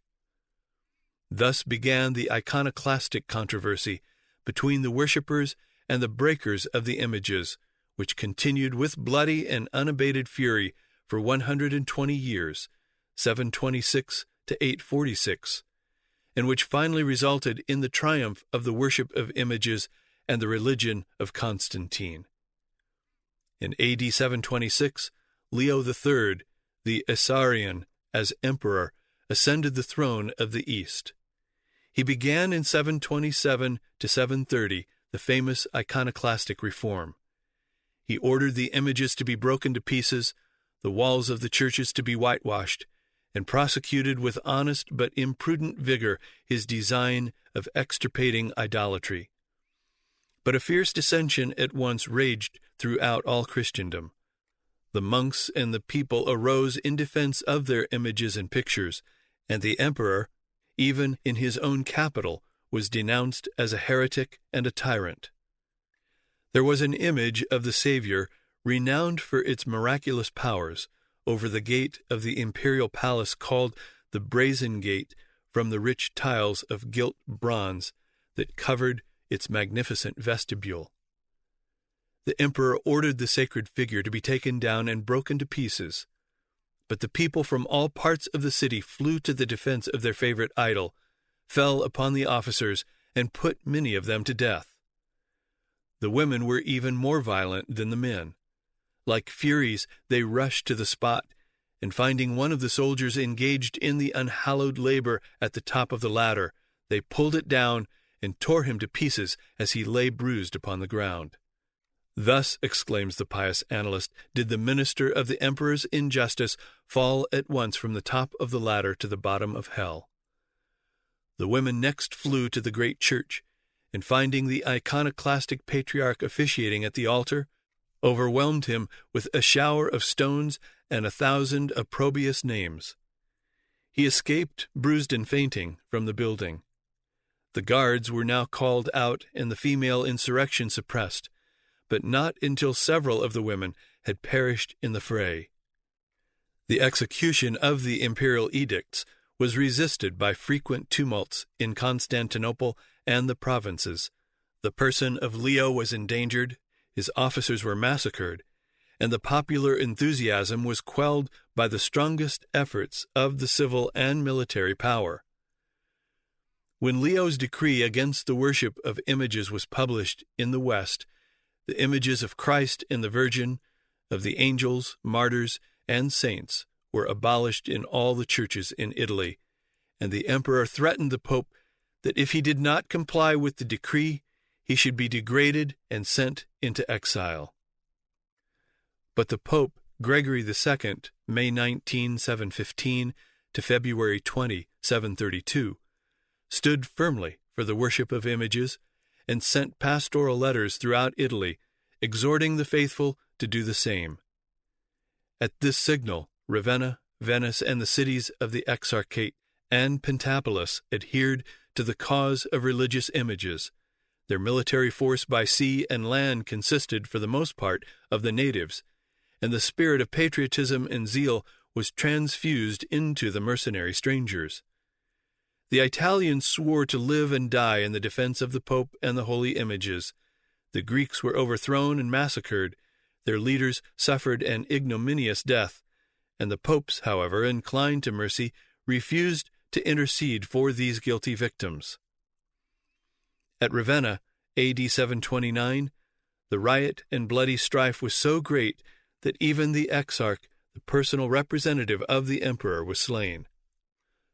Thus began the iconoclastic controversy between the worshippers and the breakers of the images, which continued with bloody and unabated fury for 120 years, 726 to 846, and which finally resulted in the triumph of the worship of images and the religion of Constantine. In A.D. 726, Leo III, the Isaurian, as emperor, ascended the throne of the East. He began in 727 to 730 the famous iconoclastic reform. He ordered the images to be broken to pieces, the walls of the churches to be whitewashed, and prosecuted with honest but imprudent vigor his design of extirpating idolatry. But a fierce dissension at once raged throughout all Christendom. The monks and the people arose in defense of their images and pictures, and the emperor, even in his own capital, was denounced as a heretic and a tyrant. There was an image of the Savior, renowned for its miraculous powers, over the gate of the imperial palace called the Brazen Gate, from the rich tiles of gilt bronze that covered its magnificent vestibule. The emperor ordered the sacred figure to be taken down and broken to pieces. But the people from all parts of the city flew to the defense of their favorite idol, fell upon the officers, and put many of them to death. The women were even more violent than the men. Like furies, they rushed to the spot, and finding one of the soldiers engaged in the unhallowed labor at the top of the ladder, they pulled it down and tore him to pieces as he lay bruised upon the ground. Thus, exclaims the pious annalist, did the minister of the emperor's injustice fall at once from the top of the ladder to the bottom of hell. The women next flew to the great church, and finding the iconoclastic patriarch officiating at the altar, overwhelmed him with a shower of stones and 1,000 opprobrious names. He escaped, bruised and fainting, from the building. The guards were now called out and the female insurrection suppressed, but not until several of the women had perished in the fray. The execution of the imperial edicts was resisted by frequent tumults in Constantinople and the provinces. The person of Leo was endangered, his officers were massacred, and the popular enthusiasm was quelled by the strongest efforts of the civil and military power. When Leo's decree against the worship of images was published in the West, the images of Christ and the Virgin, of the angels, martyrs, and saints were abolished in all the churches in Italy, and the emperor threatened the pope that if he did not comply with the decree, he should be degraded and sent into exile. But the Pope, Gregory II, May 19, 715, to February 20, 732, stood firmly for the worship of images and sent pastoral letters throughout Italy, exhorting the faithful to do the same. At this signal, Ravenna, Venice, and the cities of the Exarchate and Pentapolis adhered to the cause of religious images. Their military force by sea and land consisted, for the most part, of the natives, and the spirit of patriotism and zeal was transfused into the mercenary strangers. The Italians swore to live and die in the defense of the Pope and the holy images. The Greeks were overthrown and massacred. Their leaders suffered an ignominious death, and the popes, however, inclined to mercy, refused to intercede for these guilty victims. At Ravenna, A.D. 729, the riot and bloody strife was so great that even the exarch, the personal representative of the emperor, was slain.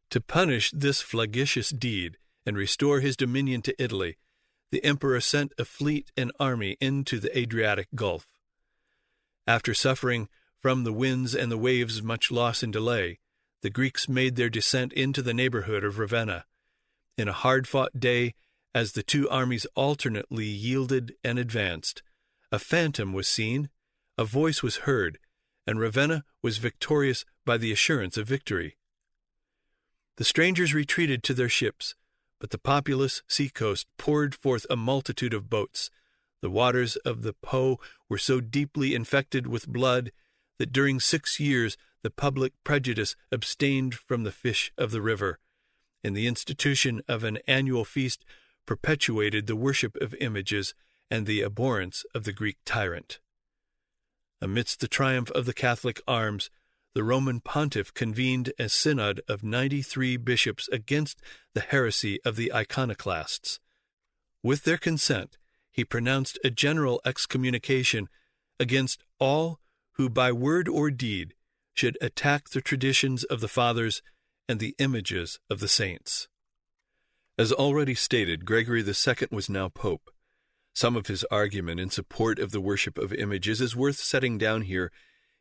To punish this flagitious deed and restore his dominion to Italy, the emperor sent a fleet and army into the Adriatic Gulf. After suffering from the winds and the waves much loss and delay, the Greeks made their descent into the neighborhood of Ravenna. In a hard-fought day, as the two armies alternately yielded and advanced, a phantom was seen, a voice was heard, and Ravenna was victorious by the assurance of victory. The strangers retreated to their ships, but the populous sea-coast poured forth a multitude of boats. The waters of the Po were so deeply infected with blood that during 6 years the public prejudice abstained from the fish of the river, and the institution of an annual feast perpetuated the worship of images and the abhorrence of the Greek tyrant. Amidst the triumph of the Catholic arms, the Roman pontiff convened a synod of 93 bishops against the heresy of the iconoclasts. With their consent, he pronounced a general excommunication against all who by word or deed should attack the traditions of the fathers and the images of the saints. As already stated, Gregory II was now pope. Some of his argument in support of the worship of images is worth setting down here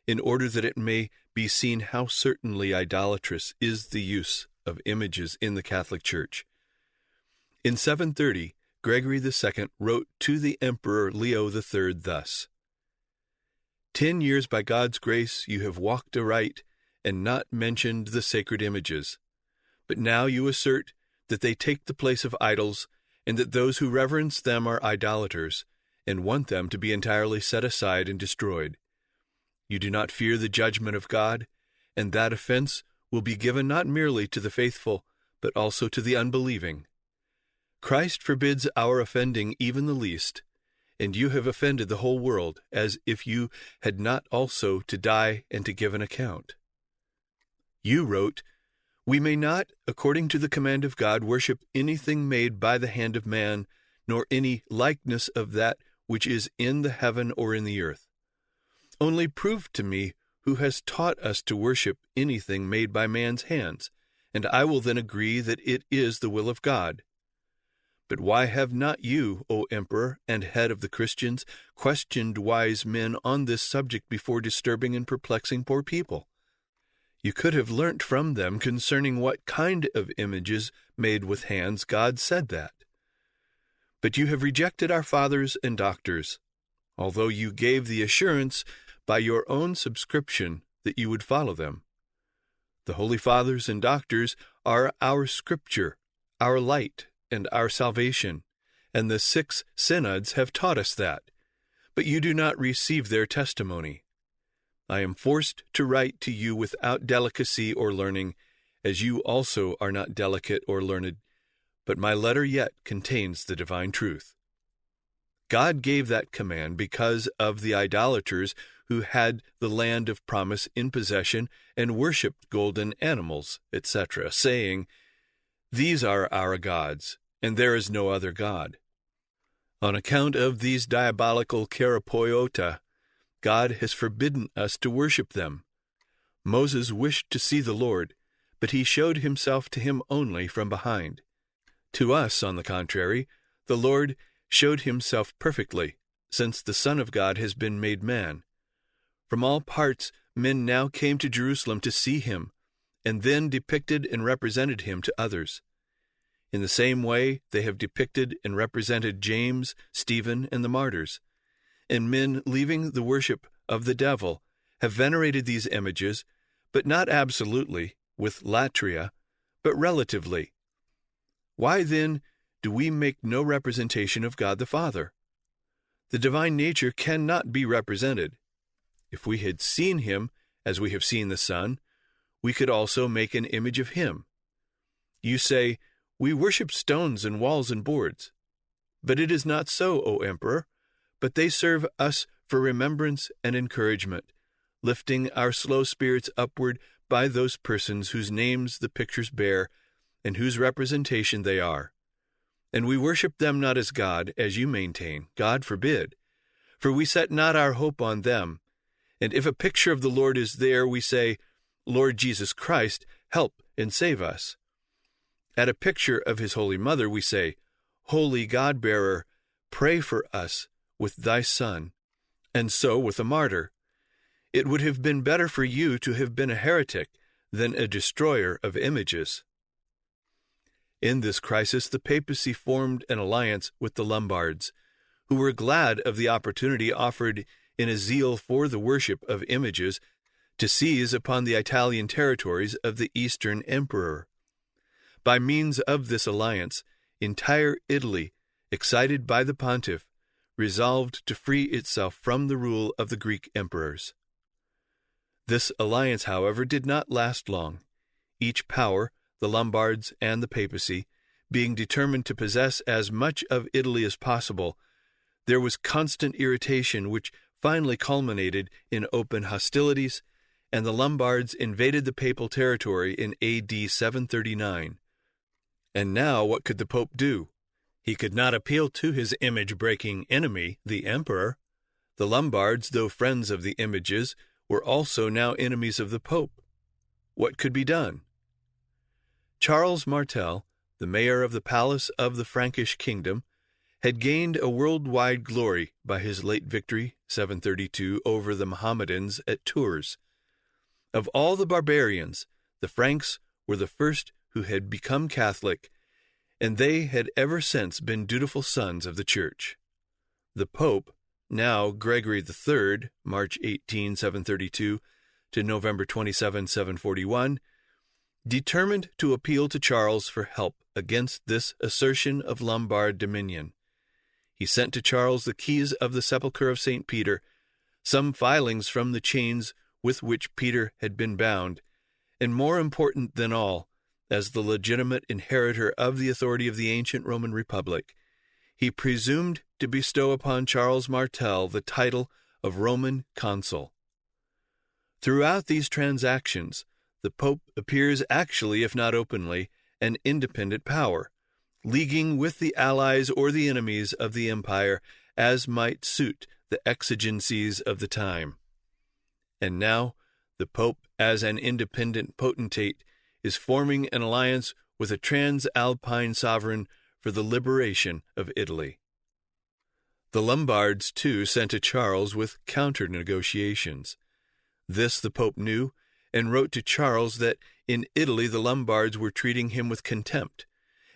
in order that it may be seen how certainly idolatrous is the use of images in the Catholic Church. In 730, Gregory II wrote to the Emperor Leo III thus: 10 years by God's grace you have walked aright and not mentioned the sacred images. But now you assert that they take the place of idols, and that those who reverence them are idolaters, and want them to be entirely set aside and destroyed. You do not fear the judgment of God, and that offense will be given not merely to the faithful, but also to the unbelieving. Christ forbids our offending even the least, and you have offended the whole world, as if you had not also to die and to give an account. You wrote, "We may not, according to the command of God, worship anything made by the hand of man, nor any likeness of that which is in the heaven or in the earth. Only prove to me who has taught us to worship anything made by man's hands, and I will then agree that it is the will of God. But why have not you, O Emperor and head of the Christians, questioned wise men on this subject before disturbing and perplexing poor people? You could have learnt from them concerning what kind of images made with hands God said that. But you have rejected our fathers and doctors, although you gave the assurance by your own subscription that you would follow them. The Holy Fathers and doctors are our scripture, our light, and our salvation, and the 6 synods have taught us that, but you do not receive their testimony. I am forced to write to you without delicacy or learning, as you also are not delicate or learned, but my letter yet contains the divine truth. God gave that command because of the idolaters who had the land of promise in possession and worshipped golden animals, etc., saying, 'These are our gods, and there is no other God.' On account of these diabolical kerapoiota, God has forbidden us to worship them. Moses wished to see the Lord, but he showed himself to him only from behind. To us, on the contrary, the Lord showed himself perfectly, since the Son of God has been made man. From all parts men now came to Jerusalem to see him, and then depicted and represented him to others. In the same way they have depicted and represented James, Stephen, and the martyrs. And men, leaving the worship of the devil, have venerated these images, but not absolutely, with latria, but relatively. Why, then, do we make no representation of God the Father? The divine nature cannot be represented. If we had seen him as we have seen the Son, we could also make an image of him. You say, 'We worship stones and walls and boards.' But it is not so, O Emperor, but they serve us for remembrance and encouragement, lifting our slow spirits upward by those persons whose names the pictures bear and whose representation they are. And we worship them not as God, as you maintain, God forbid, for we set not our hope on them. And if a picture of the Lord is there, we say, 'Lord Jesus Christ, help and save us.' At a picture of his Holy Mother, we say, 'Holy God-bearer, pray for us with thy Son,' and so with a martyr. It would have been better for you to have been a heretic than a destroyer of images." In this crisis, the papacy formed an alliance with the Lombards, who were glad of the opportunity offered in a zeal for the worship of images to seize upon the Italian territories of the Eastern Emperor. By means of this alliance, entire Italy, excited by the pontiff, resolved to free itself from the rule of the Greek emperors. This alliance, however, did not last long. Each power, the Lombards and the papacy, being determined to possess as much of Italy as possible, there was constant irritation which finally culminated in open hostilities, and the Lombards invaded the papal territory in AD 739. And now what could the Pope do? He could not appeal to his image-breaking enemy, the emperor. The Lombards, though friends of the images, were also now enemies of the Pope. What could be done? Charles Martel, the mayor of the palace of the Frankish kingdom, had gained a worldwide glory by his late victory, 732, over the Mohammedans at Tours. Of all the barbarians, the Franks were the first who had become Catholic, and they had ever since been dutiful sons of the Church. The Pope, now Gregory III, March 18, 732, to November 27, 741, determined to appeal to Charles for help against this assertion of Lombard dominion. He sent to Charles the keys of the sepulchre of St. Peter, some filings from the chains with which Peter had been bound, and more important than all, as the legitimate inheritor of the authority of the ancient Roman Republic, he presumed to bestow upon Charles Martel the title of Roman consul. Throughout these transactions, the Pope appears actually, if not openly, an independent power, leaguing with the allies or the enemies of the empire as might suit the exigencies of the time. And now, the Pope, as an independent potentate, is forming an alliance with a transalpine sovereign for the liberation of Italy. The Lombards, too, sent to Charles with counter-negotiations. This the Pope knew, and wrote to Charles that in Italy the Lombards were treating him with contempt,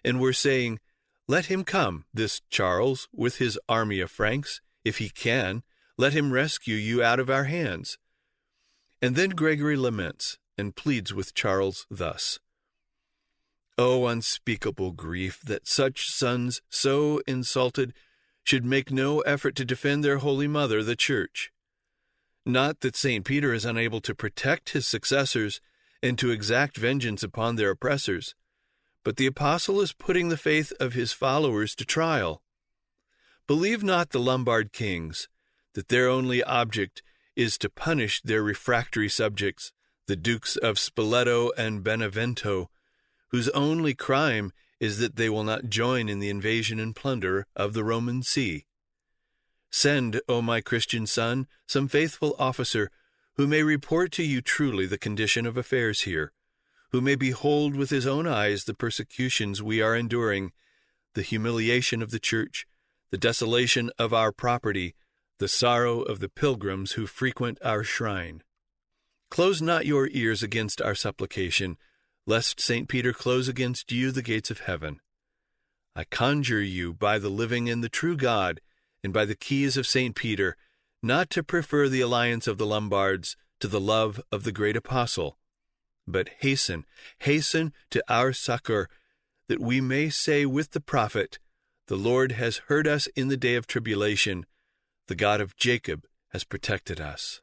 and were saying, "Let him come, this Charles, with his army of Franks, if he can, let him rescue you out of our hands." And then Gregory laments and pleads with Charles thus: "O unspeakable grief that such sons, so insulted, should make no effort to defend their holy mother, the Church. Not that St. Peter is unable to protect his successors and to exact vengeance upon their oppressors, but the apostle is putting the faith of his followers to trial. Believe not the Lombard kings, that their only object is to punish their refractory subjects, the Dukes of Spoleto and Benevento, whose only crime is that they will not join in the invasion and plunder of the Roman See. Send, O my Christian son, some faithful officer, who may report to you truly the condition of affairs here, who may behold with his own eyes the persecutions we are enduring, the humiliation of the Church, the desolation of our property, the sorrow of the pilgrims who frequent our shrine. Close not your ears against our supplication, lest St. Peter close against you the gates of heaven. I conjure you by the living and the true God, and by the keys of St. Peter, not to prefer the alliance of the Lombards to the love of the great apostle, but hasten to our succor, that we may say with the prophet, the Lord has heard us in the day of tribulation, the God of Jacob has protected us."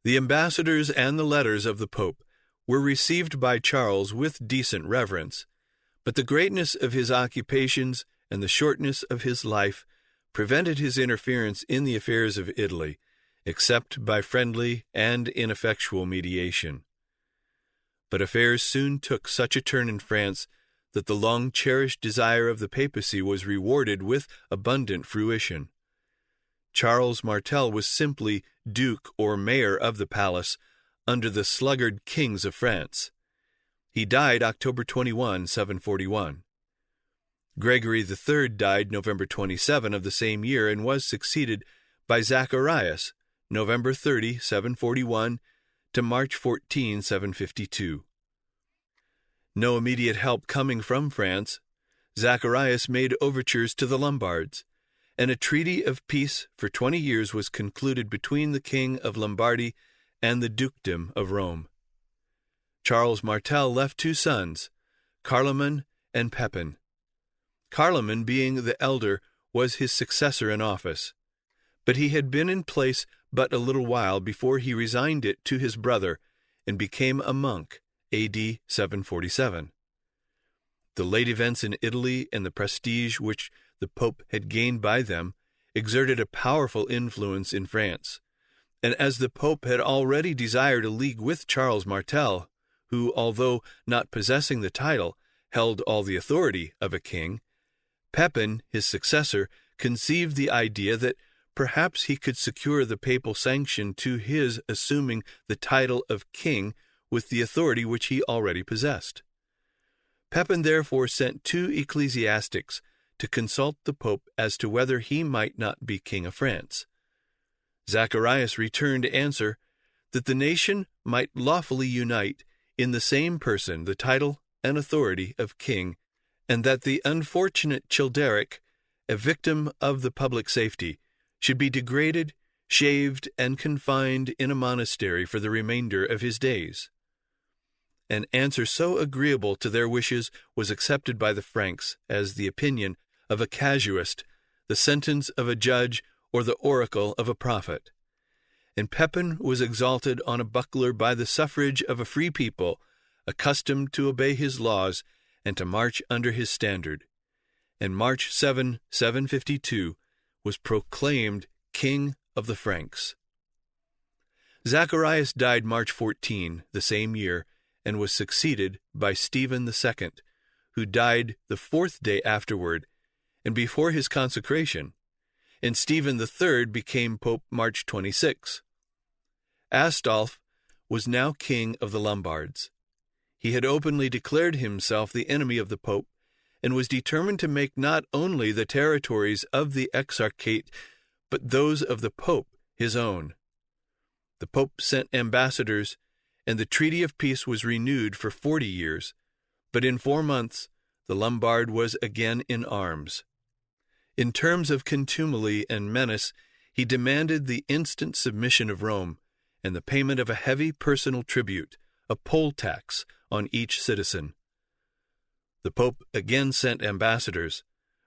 The ambassadors and the letters of the Pope were received by Charles with decent reverence, but the greatness of his occupations and the shortness of his life prevented his interference in the affairs of Italy, except by friendly and ineffectual mediation. But affairs soon took such a turn in France that the long-cherished desire of the papacy was rewarded with abundant fruition. Charles Martel was simply duke or mayor of the palace under the sluggard kings of France. He died October 21, 741. Gregory III died November 27 of the same year and was succeeded by Zacharias, November 30, 741, to March 14, 752. No immediate help coming from France, Zacharias made overtures to the Lombards, and a treaty of peace for 20 years was concluded between the King of Lombardy and the Dukedom of Rome. Charles Martel left two sons, Carloman and Pepin. Carloman, being the elder, was his successor in office, but he had been in place but a little while before he resigned it to his brother and became a monk, A.D. 747. The late events in Italy and the prestige which the Pope had gained by them exerted a powerful influence in France, and as the Pope had already desired a league with Charles Martel, who, although not possessing the title, held all the authority of a king, Pepin, his successor, conceived the idea that perhaps he could secure the papal sanction to his assuming the title of king with the authority which he already possessed. Pepin therefore sent two ecclesiastics to consult the Pope as to whether he might not be king of France. Zacharias returned answer that the nation might lawfully unite in the same person the title and authority of king, and that the unfortunate Childeric, a victim of the public safety, should be degraded, shaved, and confined in a monastery for the remainder of his days. An answer so agreeable to their wishes was accepted by the Franks as the opinion of a casuist, the sentence of a judge, or the oracle of a prophet. And Pepin was exalted on a buckler by the suffrage of a free people, accustomed to obey his laws and to march under his standard. And March 7, 752, was proclaimed King of the Franks. Zacharias died March 14 the same year and was succeeded by Stephen II, who died the 4th day afterward and before his consecration, and Stephen III became Pope March 26. Astolph was now king of the Lombards. He had openly declared himself the enemy of the Pope and was determined to make not only the territories of the Exarchate, but those of the Pope his own. The Pope sent ambassadors, and the treaty of peace was renewed for 40 years, but in 4 months the Lombard was again in arms. In terms of contumely and menace, he demanded the instant submission of Rome and the payment of a heavy personal tribute, a poll tax, on each citizen. The Pope again sent ambassadors,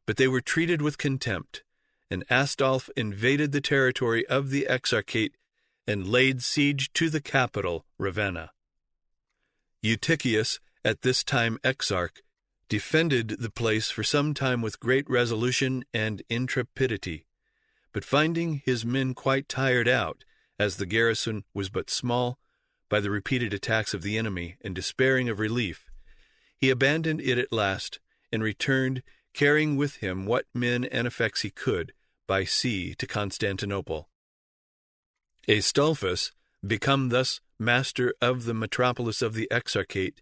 but they were treated with contempt, and Astolph invaded the territory of the Exarchate and laid siege to the capital, Ravenna. Eutychius, at this time exarch, defended the place for some time with great resolution and intrepidity, but finding his men quite tired out, as the garrison was but small, by the repeated attacks of the enemy, and despairing of relief, he abandoned it at last, and returned, carrying with him what men and effects he could, by sea to Constantinople. Astolphus, become thus master of the metropolis of the Exarchate,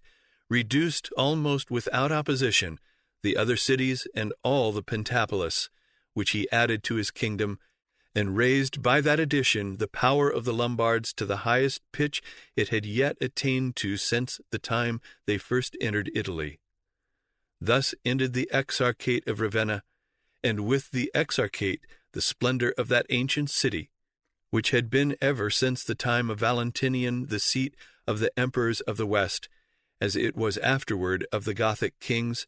reduced almost without opposition the other cities and all the Pentapolis, which he added to his kingdom, and raised by that addition the power of the Lombards to the highest pitch it had yet attained to since the time they first entered Italy. Thus ended the Exarchate of Ravenna, and with the Exarchate the splendor of that ancient city, which had been ever since the time of Valentinian the seat of the emperors of the West, as it was afterward of the Gothic kings,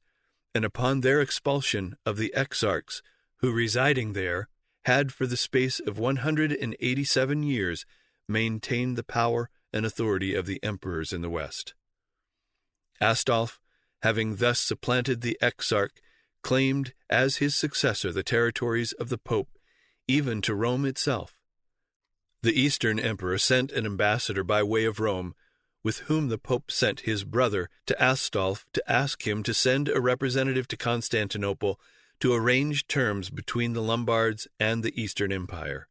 and upon their expulsion of the exarchs, who residing there had for the space of 187 years maintained the power and authority of the emperors in the West. Astolph, having thus supplanted the exarch, claimed as his successor the territories of the Pope, even to Rome itself. The Eastern emperor sent an ambassador by way of Rome, with whom the Pope sent his brother to Astolph to ask him to send a representative to Constantinople to arrange terms between the Lombards and the Eastern Empire.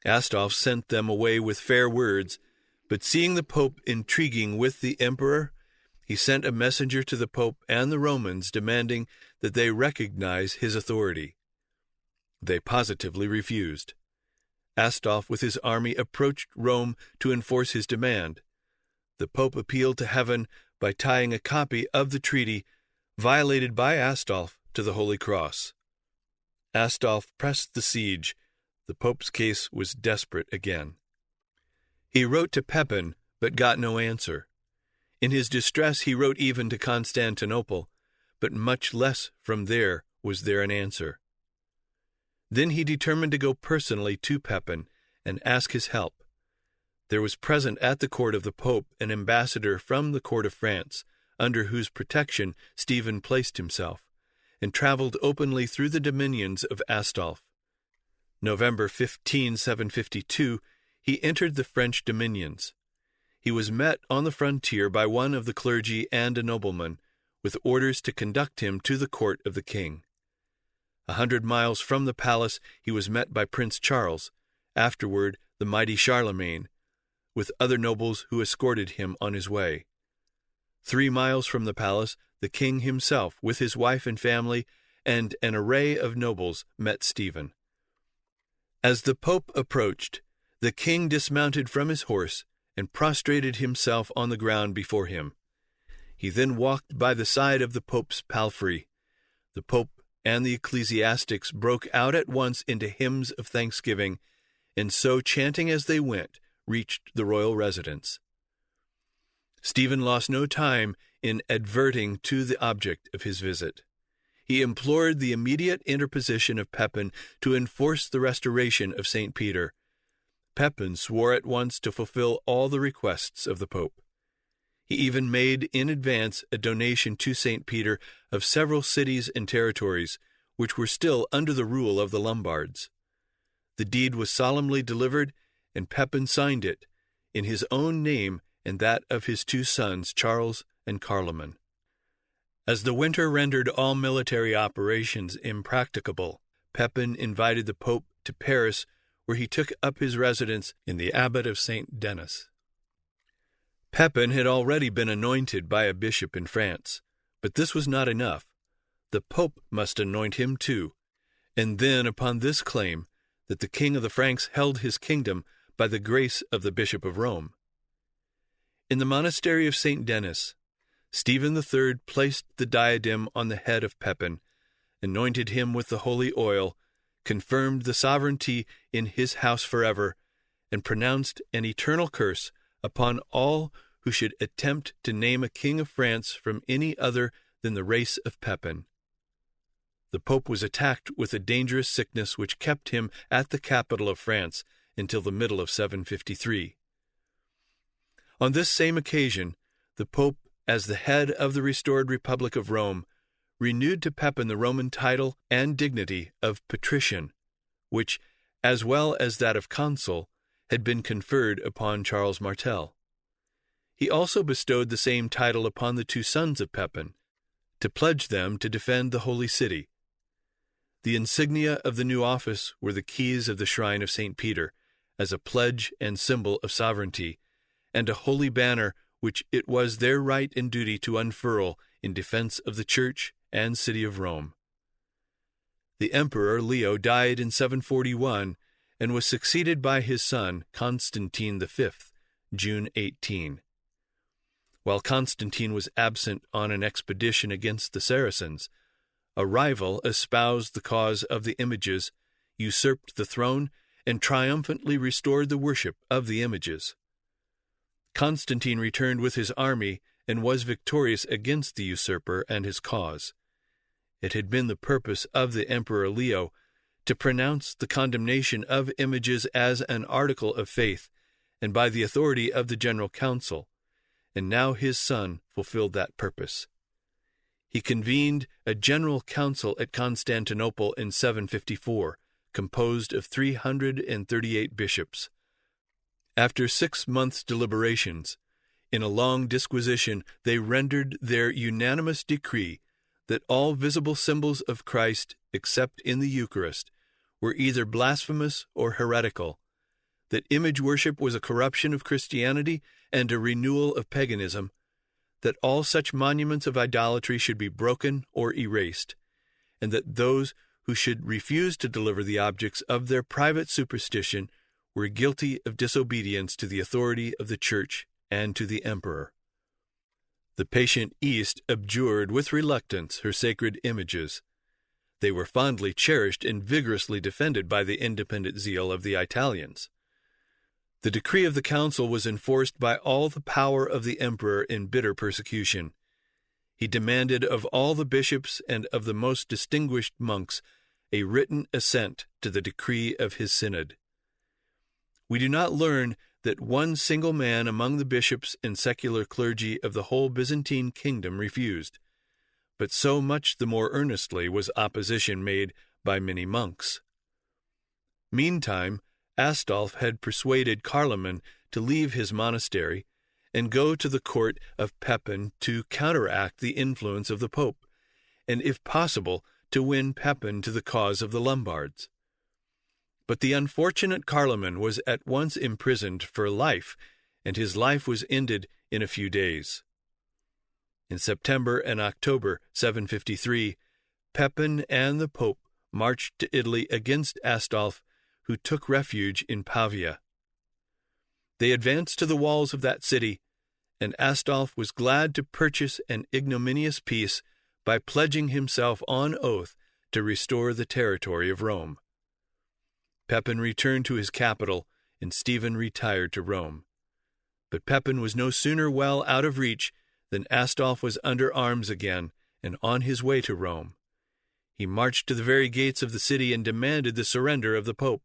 Astolph sent them away with fair words, but seeing the Pope intriguing with the emperor, he sent a messenger to the Pope and the Romans demanding that they recognize his authority. They positively refused. Astolph with his army approached Rome to enforce his demand. The Pope appealed to heaven by tying a copy of the treaty violated by Astolph to the Holy Cross. Astolph pressed the siege. The Pope's case was desperate again. He wrote to Pepin, but got no answer. In his distress he wrote even to Constantinople, but much less from there was there an answer. Then he determined to go personally to Pepin and ask his help. There was present at the court of the Pope an ambassador from the court of France, under whose protection Stephen placed himself, and traveled openly through the dominions of Astolph. November 15, 752, he entered the French dominions. He was met on the frontier by one of the clergy and a nobleman, with orders to conduct him to the court of the king. 100 miles from the palace he was met by Prince Charles, afterward the mighty Charlemagne, with other nobles who escorted him on his way. 3 miles from the palace, the king himself, with his wife and family, and an array of nobles, met Stephen. As the Pope approached, the king dismounted from his horse and prostrated himself on the ground before him. He then walked by the side of the Pope's palfrey. The Pope and the ecclesiastics broke out at once into hymns of thanksgiving, and so, chanting as they went, reached the royal residence. Stephen lost no time in adverting to the object of his visit. He implored the immediate interposition of Pepin to enforce the restoration of St. Peter. Pepin swore at once to fulfill all the requests of the Pope. He even made in advance a donation to St. Peter of several cities and territories, which were still under the rule of the Lombards. The deed was solemnly delivered, and Pepin signed it, in his own name and that of his two sons, Charles and Carloman. As the winter rendered all military operations impracticable, Pepin invited the Pope to Paris, where he took up his residence in the Abbot of St. Denis. Pepin had already been anointed by a bishop in France, but this was not enough. The Pope must anoint him too, and then upon this claim that the king of the Franks held his kingdom by the grace of the Bishop of Rome. In the monastery of St. Denis, Stephen III placed the diadem on the head of Pepin, anointed him with the holy oil, confirmed the sovereignty in his house forever, and pronounced an eternal curse upon all who should attempt to name a king of France from any other than the race of Pepin. The Pope was attacked with a dangerous sickness which kept him at the capital of France until the middle of 753. On this same occasion, the Pope, as the head of the restored Republic of Rome, renewed to Pepin the Roman title and dignity of patrician, which, as well as that of consul, had been conferred upon Charles Martel. He also bestowed the same title upon the two sons of Pepin, to pledge them to defend the Holy City. The insignia of the new office were the keys of the shrine of St. Peter, as a pledge and symbol of sovereignty, and a holy banner which it was their right and duty to unfurl in defense of the Church and city of Rome. The Emperor Leo died in 741 and was succeeded by his son Constantine V, June 18. While Constantine was absent on an expedition against the Saracens, a rival espoused the cause of the images, usurped the throne, and triumphantly restored the worship of the images. Constantine returned with his army and was victorious against the usurper and his cause. It had been the purpose of the Emperor Leo to pronounce the condemnation of images as an article of faith, and by the authority of the General Council, and now his son fulfilled that purpose. He convened a general council at Constantinople in 754, composed of 338 bishops. After 6 months' deliberations, in a long disquisition they rendered their unanimous decree that all visible symbols of Christ, except in the Eucharist, were either blasphemous or heretical, that image worship was a corruption of Christianity and a renewal of paganism, that all such monuments of idolatry should be broken or erased, and that those who should refuse to deliver the objects of their private superstition were guilty of disobedience to the authority of the Church and to the Emperor. The patient East abjured with reluctance her sacred images. They were fondly cherished and vigorously defended by the independent zeal of the Italians. The decree of the council was enforced by all the power of the emperor in bitter persecution. He demanded of all the bishops and of the most distinguished monks a written assent to the decree of his synod. We do not learn that one single man among the bishops and secular clergy of the whole Byzantine kingdom refused, but so much the more earnestly was opposition made by many monks. Meantime, Astolph had persuaded Carloman to leave his monastery and go to the court of Pepin to counteract the influence of the Pope, and if possible to win Pepin to the cause of the Lombards. But the unfortunate Carloman was at once imprisoned for life, and his life was ended in a few days. In September and October 753, Pepin and the Pope marched to Italy against Astolph, who took refuge in Pavia. They advanced to the walls of that city, and Astolph was glad to purchase an ignominious peace by pledging himself on oath to restore the territory of Rome. Pepin returned to his capital, and Stephen retired to Rome. But Pepin was no sooner well out of reach than Astolph was under arms again and on his way to Rome. He marched to the very gates of the city and demanded the surrender of the Pope.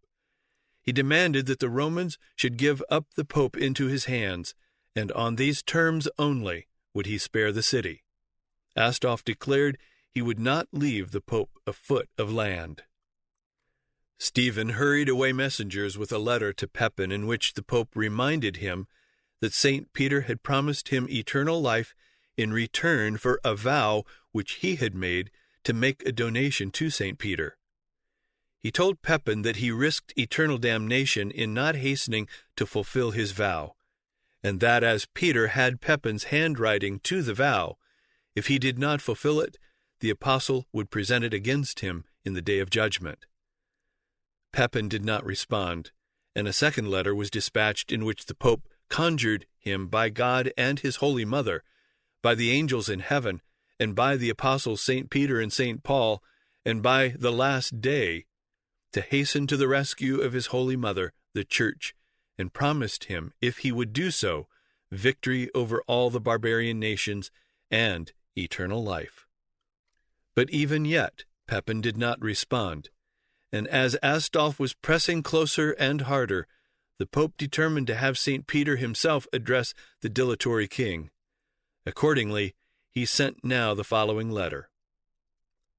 He demanded that the Romans should give up the Pope into his hands, and on these terms only would he spare the city. Astolph declared he would not leave the Pope a foot of land. Stephen hurried away messengers with a letter to Pepin in which the Pope reminded him that St. Peter had promised him eternal life in return for a vow which he had made to make a donation to St. Peter. He told Pepin that he risked eternal damnation in not hastening to fulfill his vow, and that as Peter had Pepin's handwriting to the vow, if he did not fulfill it, the apostle would present it against him in the day of judgment. Pepin did not respond, and a second letter was dispatched in which the Pope conjured him by God and his Holy Mother, by the angels in heaven, and by the apostles St. Peter and St. Paul, and by the last day, to hasten to the rescue of his Holy Mother, the Church, and promised him, if he would do so, victory over all the barbarian nations and eternal life. But even yet, Pepin did not respond, and as Astolph was pressing closer and harder, the Pope determined to have St. Peter himself address the dilatory king. Accordingly, he sent now the following letter.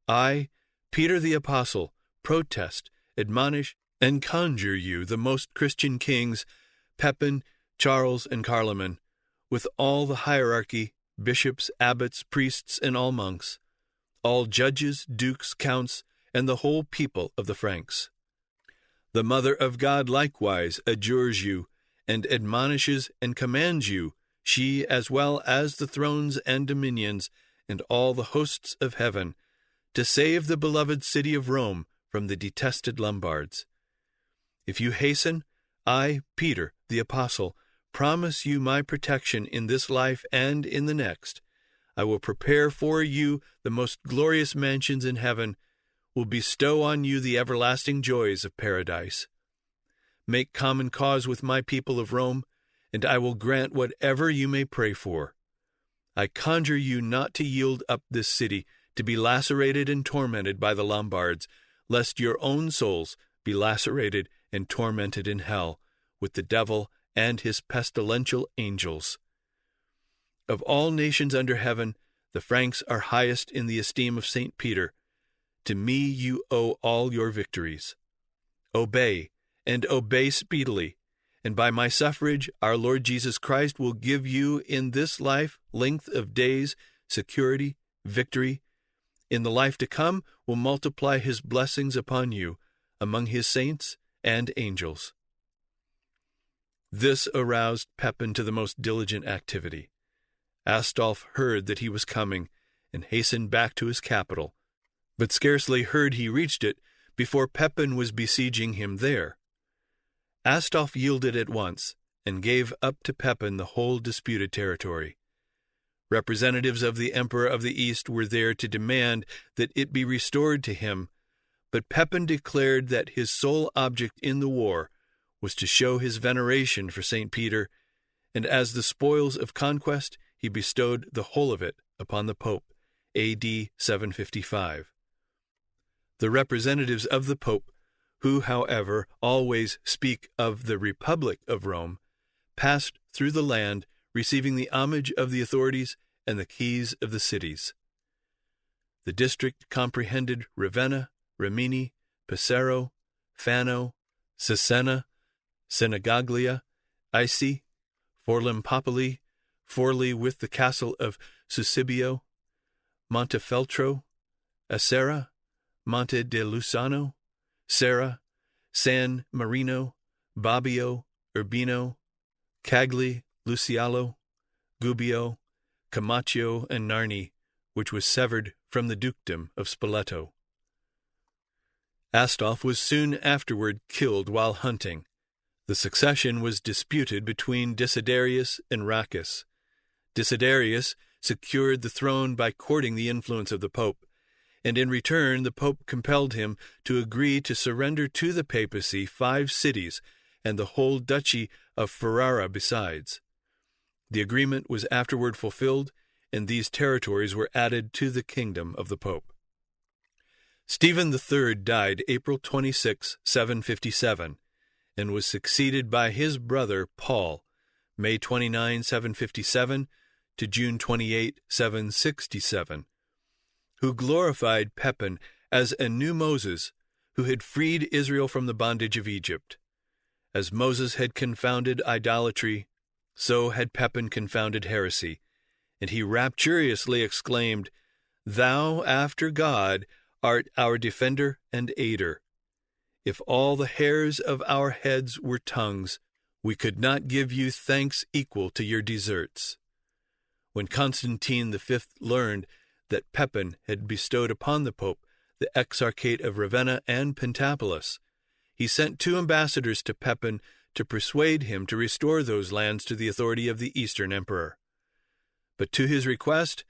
I, Peter the Apostle, protest, admonish, and conjure you, the most Christian kings, Pepin, Charles, and Carloman, with all the hierarchy, bishops, abbots, priests, and all monks, all judges, dukes, counts, and the whole people of the Franks. The Mother of God likewise adjures you, and admonishes and commands you, she as well as the thrones and dominions, and all the hosts of heaven, to save the beloved city of Rome from the detested Lombards. If you hasten, I, Peter, the Apostle, promise you my protection in this life and in the next. I will prepare for you the most glorious mansions in heaven, will bestow on you the everlasting joys of paradise. Make common cause with my people of Rome, and I will grant whatever you may pray for. I conjure you not to yield up this city, to be lacerated and tormented by the Lombards, lest your own souls be lacerated and tormented in hell with the devil and his pestilential angels. Of all nations under heaven, the Franks are highest in the esteem of St. Peter. To me you owe all your victories. Obey, and obey speedily, and by my suffrage our Lord Jesus Christ will give you in this life length of days, security, victory. In the life to come will multiply his blessings upon you among his saints and angels. This aroused Pepin to the most diligent activity. Astolph heard that he was coming, and hastened back to his capital, but scarcely heard he reached it before Pepin was besieging him there. Astolph yielded at once, and gave up to Pepin the whole disputed territory. Representatives of the Emperor of the East were there to demand that it be restored to him, but Pepin declared that his sole object in the war was to show his veneration for St. Peter, and as the spoils of conquest he bestowed the whole of it upon the Pope, A.D. 755. The representatives of the Pope, who, however, always speak of the Republic of Rome, passed through the land, receiving the homage of the authorities and the keys of the cities. The district comprehended Ravenna, Rimini, Pesaro, Fano, Cesena, Senegaglia, Icey, Forlimpopoli, Forli with the castle of Susibio, Montefeltro, Acera, Monte de Lusano, Serra, San Marino, Bobbio, Urbino, Cagli, Lucialo, Gubbio, Camaccio, and Narni, which was severed from the dukedom of Spoleto. Astolph was soon afterward killed while hunting. The succession was disputed between Desiderius and Rachis. Desiderius secured the throne by courting the influence of the Pope, and in return the Pope compelled him to agree to surrender to the papacy 5 cities and the whole duchy of Ferrara besides. The agreement was afterward fulfilled, and these territories were added to the kingdom of the Pope. Stephen III died April 26, 757, and was succeeded by his brother Paul, May 29, 757 to June 28, 767, who glorified Pepin as a new Moses, who had freed Israel from the bondage of Egypt. As Moses had confounded idolatry, so had Pepin confounded heresy, and he rapturously exclaimed, "Thou, after God, art our defender and aider. If all the hairs of our heads were tongues, we could not give you thanks equal to your deserts." When Constantine V learned that Pepin had bestowed upon the Pope the Exarchate of Ravenna and Pentapolis, he sent 2 ambassadors to Pepin to persuade him to restore those lands to the authority of the Eastern Emperor. But to his request,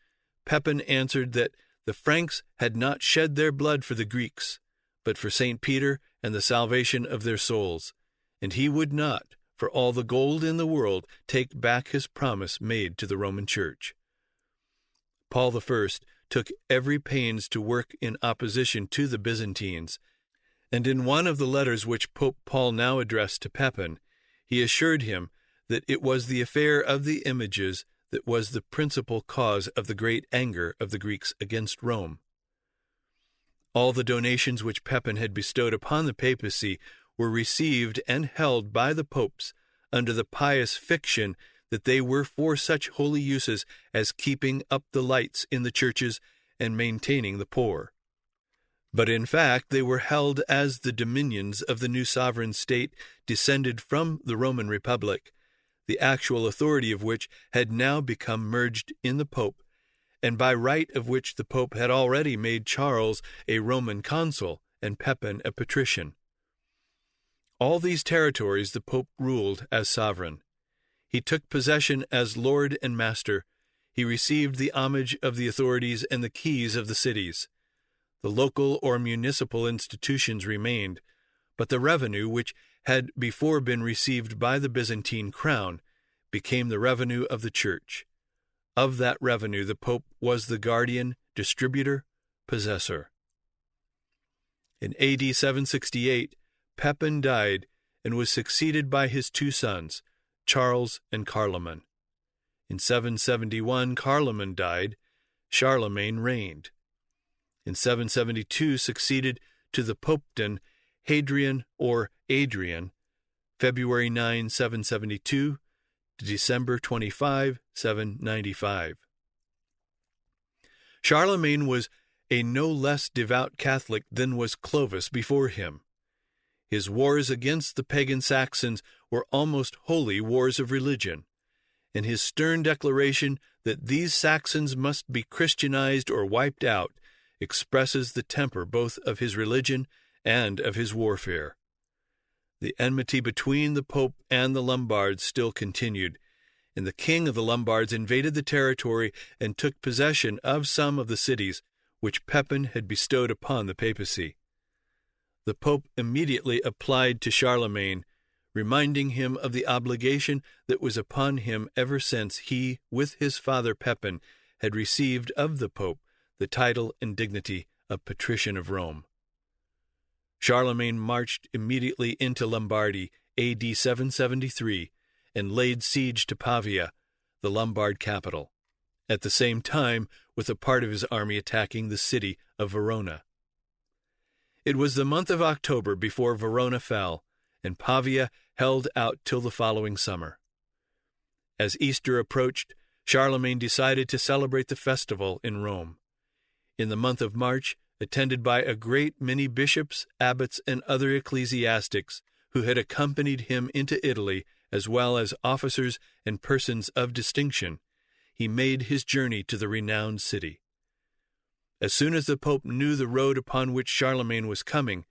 Pepin answered that the Franks had not shed their blood for the Greeks, but for St. Peter and the salvation of their souls, and he would not, for all the gold in the world, take back his promise made to the Roman Church. Paul I took every pains to work in opposition to the Byzantines, and in one of the letters which Pope Paul now addressed to Pepin, he assured him that it was the affair of the images that was the principal cause of the great anger of the Greeks against Rome. All the donations which Pepin had bestowed upon the papacy were received and held by the popes under the pious fiction that they were for such holy uses as keeping up the lights in the churches and maintaining the poor. But in fact they were held as the dominions of the new sovereign state descended from the Roman Republic, the actual authority of which had now become merged in the Pope, and by right of which the Pope had already made Charles a Roman consul and Pepin a patrician. All these territories the Pope ruled as sovereign. He took possession as lord and master. He received the homage of the authorities and the keys of the cities. The local or municipal institutions remained, but the revenue which had before been received by the Byzantine crown became the revenue of the Church. Of that revenue the Pope was the guardian, distributor, possessor. In AD 768, Pepin died and was succeeded by his 2 sons, Charles and Carloman. In 771, Carloman died. Charlemagne reigned. In 772 succeeded to the popedom Hadrian or Adrian, February 9, 772 to December 25, 795. Charlemagne was a no less devout Catholic than was Clovis before him. His wars against the pagan Saxons were almost wholly wars of religion, and his stern declaration that these Saxons must be Christianized or wiped out expresses the temper both of his religion and of his warfare. The enmity between the Pope and the Lombards still continued, and the king of the Lombards invaded the territory and took possession of some of the cities which Pepin had bestowed upon the papacy. The Pope immediately applied to Charlemagne, reminding him of the obligation that was upon him ever since he, with his father Pepin, had received of the Pope the title and dignity of Patrician of Rome. Charlemagne marched immediately into Lombardy, AD 773, and laid siege to Pavia, the Lombard capital, at the same time with a part of his army attacking the city of Verona. It was the month of October before Verona fell, and Pavia held out till the following summer. As Easter approached, Charlemagne decided to celebrate the festival in Rome. In the month of March, attended by a great many bishops, abbots, and other ecclesiastics who had accompanied him into Italy, as well as officers and persons of distinction, he made his journey to the renowned city. As soon as the Pope knew the road upon which Charlemagne was coming,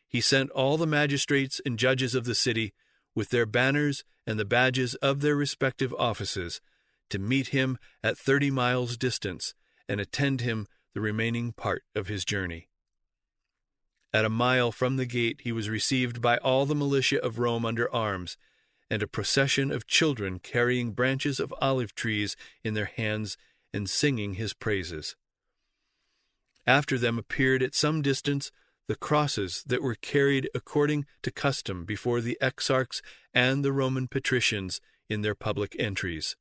he sent all the magistrates and judges of the city, with their banners and the badges of their respective offices, to meet him at 30 miles distance and attend him the remaining part of his journey. At a mile from the gate he was received by all the militia of Rome under arms, and a procession of children carrying branches of olive trees in their hands and singing his praises. After them appeared at some distance the crosses that were carried according to custom before the exarchs and the Roman patricians in their public entries.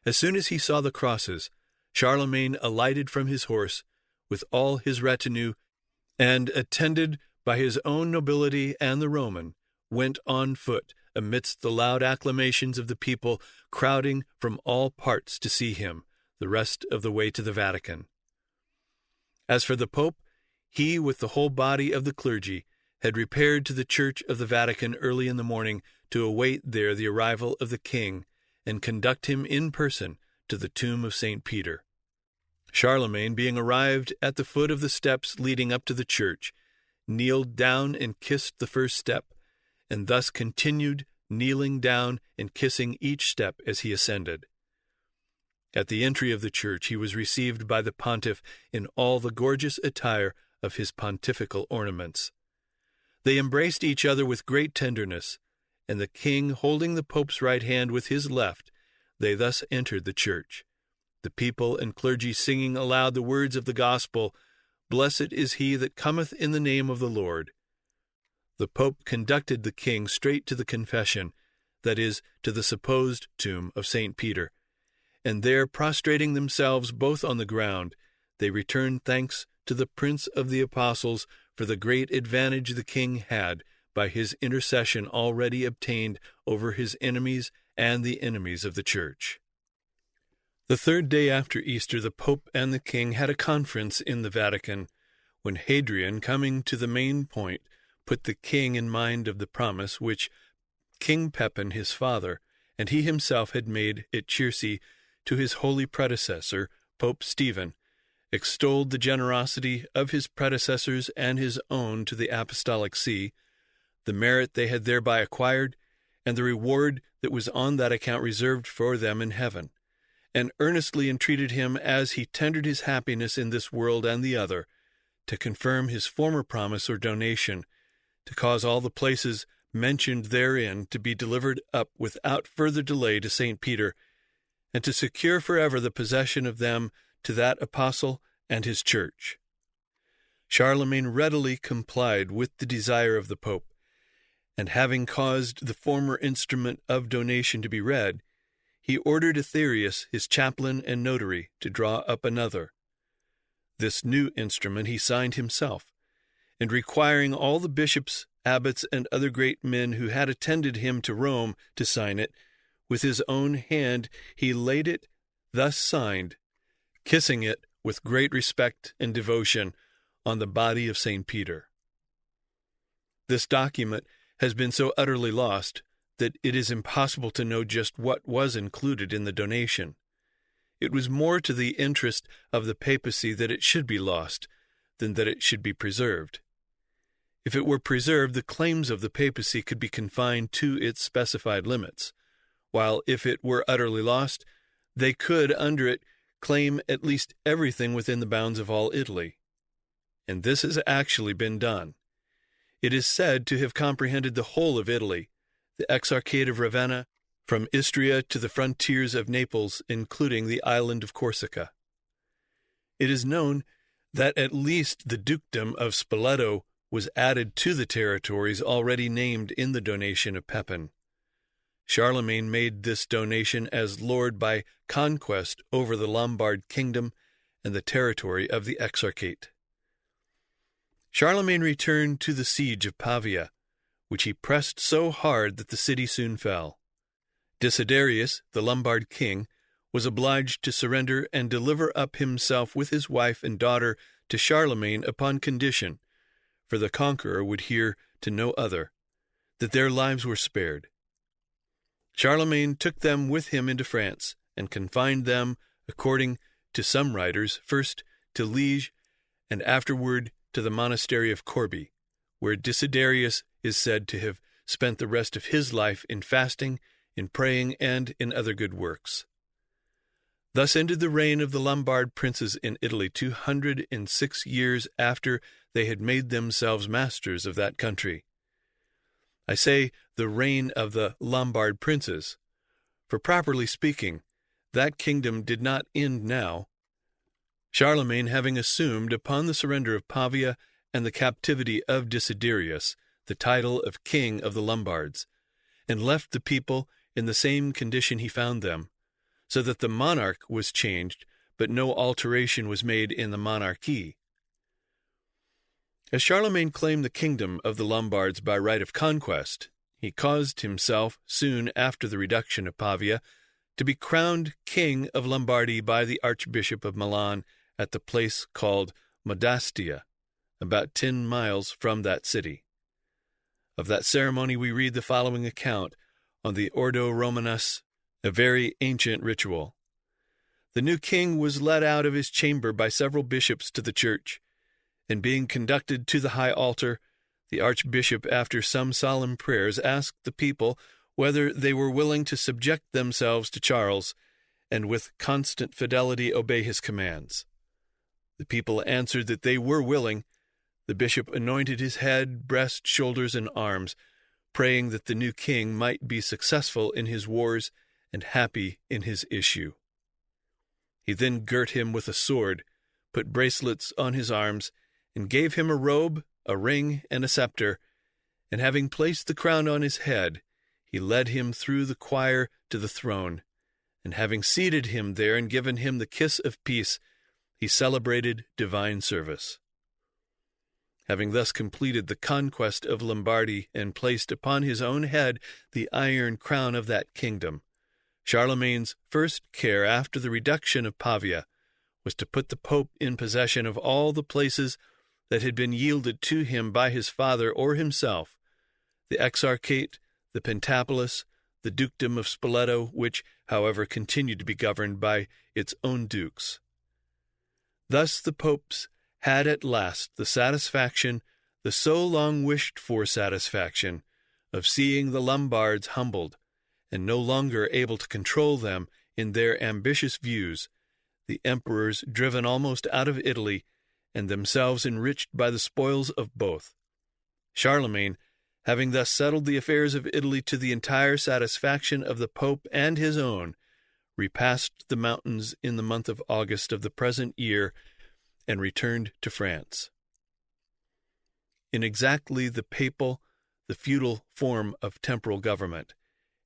As soon as he saw the crosses, Charlemagne alighted from his horse with all his retinue and, attended by his own nobility and the Roman, went on foot amidst the loud acclamations of the people crowding from all parts to see him the rest of the way to the Vatican. As for the Pope, he, with the whole body of the clergy, had repaired to the Church of the Vatican early in the morning to await there the arrival of the king and conduct him in person to the tomb of St. Peter. Charlemagne, being arrived at the foot of the steps leading up to the church, kneeled down and kissed the first step, and thus continued kneeling down and kissing each step as he ascended. At the entry of the church he was received by the pontiff in all the gorgeous attire of his pontifical ornaments. They embraced each other with great tenderness, and the king holding the Pope's right hand with his left, they thus entered the church, the people and clergy singing aloud the words of the gospel, "Blessed is he that cometh in the name of the Lord." The Pope conducted the king straight to the confession, that is, to the supposed tomb of St. Peter, and there, prostrating themselves both on the ground, they returned thanks to the Prince of the Apostles for the great advantage the king had by his intercession already obtained over his enemies and the enemies of the Church. The third day after Easter, the Pope and the king had a conference in the Vatican, when Hadrian, coming to the main point, put the king in mind of the promise which King Pepin his father, and he himself had made at Circe to his holy predecessor, Pope Stephen, extolled the generosity of his predecessors and his own to the Apostolic See, the merit they had thereby acquired, and the reward that was on that account reserved for them in heaven, and earnestly entreated him, as he tendered his happiness in this world and the other, to confirm his former promise or donation, to cause all the places mentioned therein to be delivered up without further delay to St. Peter, and to secure forever the possession of them to that apostle and his church. Charlemagne readily complied with the desire of the Pope, and having caused the former instrument of donation to be read, he ordered Aetherius, his chaplain and notary, to draw up another. This new instrument he signed himself, and requiring all the bishops, abbots, and other great men who had attended him to Rome to sign it, with his own hand he laid it thus signed, kissing it with great respect and devotion on the body of St. Peter. This document has been so utterly lost that it is impossible to know just what was included in the donation. It was more to the interest of the papacy that it should be lost than that it should be preserved. If it were preserved, the claims of the papacy could be confined to its specified limits, while if it were utterly lost, they could, under it, claim at least everything within the bounds of all Italy. And this has actually been done. It is said to have comprehended the whole of Italy, the Exarchate of Ravenna, from Istria to the frontiers of Naples, including the island of Corsica. It is known that at least the dukedom of Spoleto was added to the territories already named in the donation of Pepin. Charlemagne made this donation as lord by conquest over the Lombard kingdom and the territory of the Exarchate. Charlemagne returned to the siege of Pavia, which he pressed so hard that the city soon fell. Desiderius, the Lombard king, was obliged to surrender and deliver up himself with his wife and daughter to Charlemagne upon condition, for the conqueror would hear to no other, that their lives were spared. Charlemagne took them with him into France, and confined them, according to some writers, first to Liege, and afterward to the monastery of Corbie, where Desiderius is said to have spent the rest of his life in fasting, in praying, and in other good works. Thus ended the reign of the Lombard princes in Italy 206 years after they had made themselves masters of that country. I say the reign of the Lombard princes, for properly speaking, that kingdom did not end now, Charlemagne having assumed, upon the surrender of Pavia and the captivity of Desiderius, the title of King of the Lombards, and left the people in the same condition he found them, so that the monarch was changed, but no alteration was made in the monarchy. As Charlemagne claimed the kingdom of the Lombards by right of conquest, he caused himself, soon after the reduction of Pavia, to be crowned king of Lombardy by the Archbishop of Milan at the place called Modastia, about 10 miles from that city. Of that ceremony we read the following account on the Ordo Romanus, a very ancient ritual. The new king was led out of his chamber by several bishops to the church, and being conducted to the high altar, the archbishop, after some solemn prayers, asked the people whether they were willing to subject themselves to Charles, and with constant fidelity obey his commands. The people answered that they were willing. The bishop anointed his head, breast, shoulders, and arms, praying that the new king might be successful in his wars and happy in his issue. He then girt him with a sword, put bracelets on his arms, and gave him a robe, a ring, and a scepter, and having placed the crown on his head, he led him through the choir to the throne, and having seated him there and given him the kiss of peace, he celebrated divine service. Having thus completed the conquest of Lombardy and placed upon his own head the iron crown of that kingdom, Charlemagne's first care after the reduction of Pavia was to put the Pope in possession of all the places that had been yielded to him by his father or himself, the Exarchate, the Pentapolis, the Dukedom of Spoleto, which, however, continued to be governed by its own dukes. Thus the popes had at last the satisfaction, the so long wished-for satisfaction, of seeing the Lombards humbled, and no longer able to control them in their ambitious views, the emperors driven almost out of Italy, and themselves enriched by the spoils of both. Charlemagne, having thus settled the affairs of Italy to the entire satisfaction of the Pope and his own, repassed the mountains in the month of August of the present year, and returned to France. In exactly the feudal form of temporal government,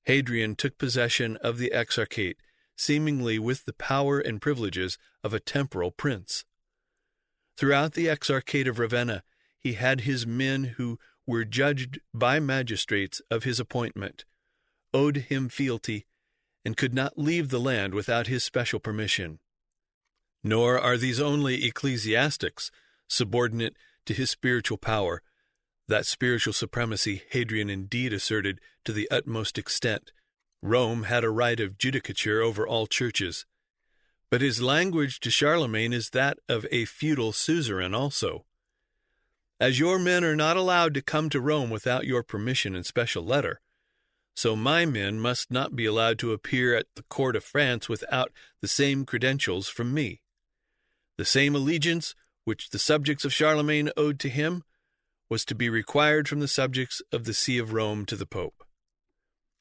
Hadrian took possession of the Exarchate, seemingly with the power and privileges of a temporal prince. Throughout the Exarchate of Ravenna, he had his men who were judged by magistrates of his appointment, owed him fealty, and could not leave the land without his special permission. Nor are these only ecclesiastics subordinate to his spiritual power. That spiritual supremacy Hadrian indeed asserted to the utmost extent. Rome had a right of judicature over all churches. But his language to Charlemagne is that of a feudal suzerain also. As your men are not allowed to come to Rome without your permission and special letter, so my men must not be allowed to appear at the court of France without the same credentials from me. The same allegiance which the subjects of Charlemagne owed to him was to be required from the subjects of the See of Rome to the Pope.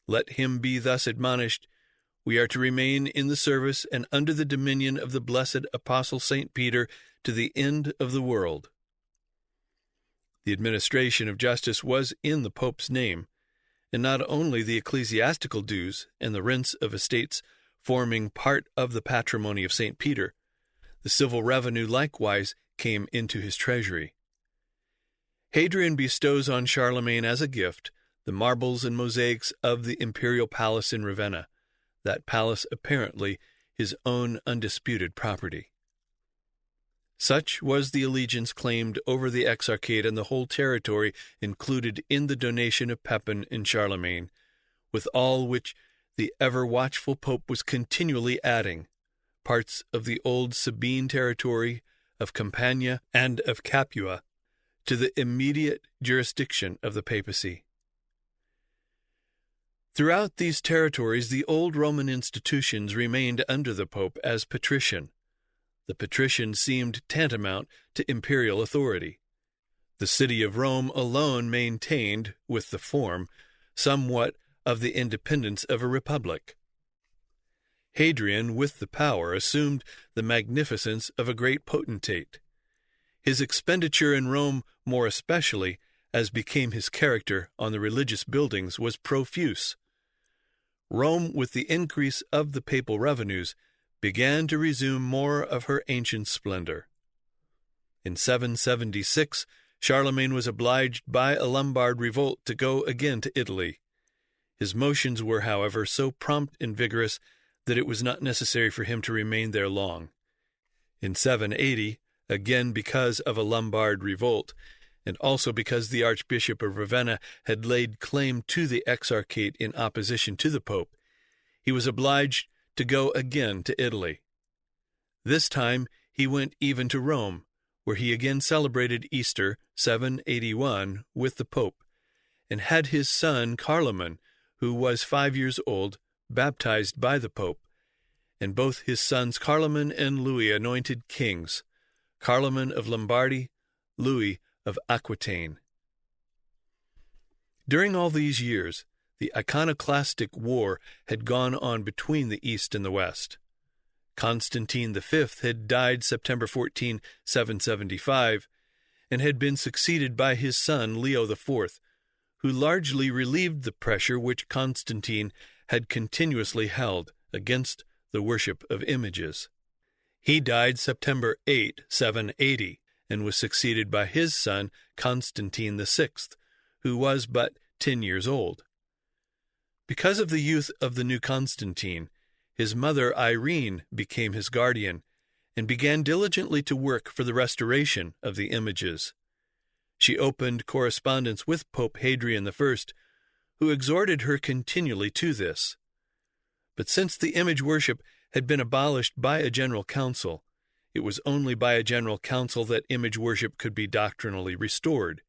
Let him be thus admonished. We are to remain in the service and under the dominion of the blessed Apostle St. Peter to the end of the world. The administration of justice was in the Pope's name, and not only the ecclesiastical dues and the rents of estates forming part of the patrimony of St. Peter, the civil revenue likewise came into his treasury. Hadrian bestows on Charlemagne as a gift the marbles and mosaics of the imperial palace in Ravenna, that palace apparently his own undisputed property. Such was the allegiance claimed over the Exarchate and the whole territory included in the donation of Pepin and Charlemagne, with all which the ever-watchful Pope was continually adding, parts of the old Sabine territory, of Campania, and of Capua, to the immediate jurisdiction of the papacy. Throughout these territories, the old Roman institutions remained under the Pope as patrician. The patrician seemed tantamount to imperial authority. The city of Rome alone maintained, with the form, somewhat of the independence of a republic. Hadrian, with the power, assumed the magnificence of a great potentate. His expenditure in Rome, more especially, as became his character on the religious buildings, was profuse. Rome, with the increase of the papal revenues, began to resume more of her ancient splendor. In 776, Charlemagne was obliged by a Lombard revolt to go again to Italy. His motions were, however, so prompt and vigorous that it was not necessary for him to remain there long. In 780, again because of a Lombard revolt, and also because the Archbishop of Ravenna had laid claim to the exarchate in opposition to the Pope, he was obliged to go again to Italy. This time he went even to Rome, where he again celebrated Easter, 781, with the Pope, and had his son Carloman, who was 5 years old, baptized by the Pope, and both his sons Carloman and Louis anointed kings, Carloman of Lombardy, Louis of Aquitaine. During all these years, the iconoclastic war had gone on between the East and the West. Constantine V had died September 14, 775, and had been succeeded by his son Leo IV, who largely relieved the pressure which Constantine had continuously held against the worship of images. He died September 8, 780, and was succeeded by his son Constantine VI, who was but 10 years old. Because of the youth of the new Constantine, his mother Irene became his guardian and began diligently to work for the restoration of the images. She opened correspondence with Pope Hadrian I, who exhorted her continually to this. But since the image worship had been abolished by a general council, it was only by a general council that image worship could be doctrinally restored.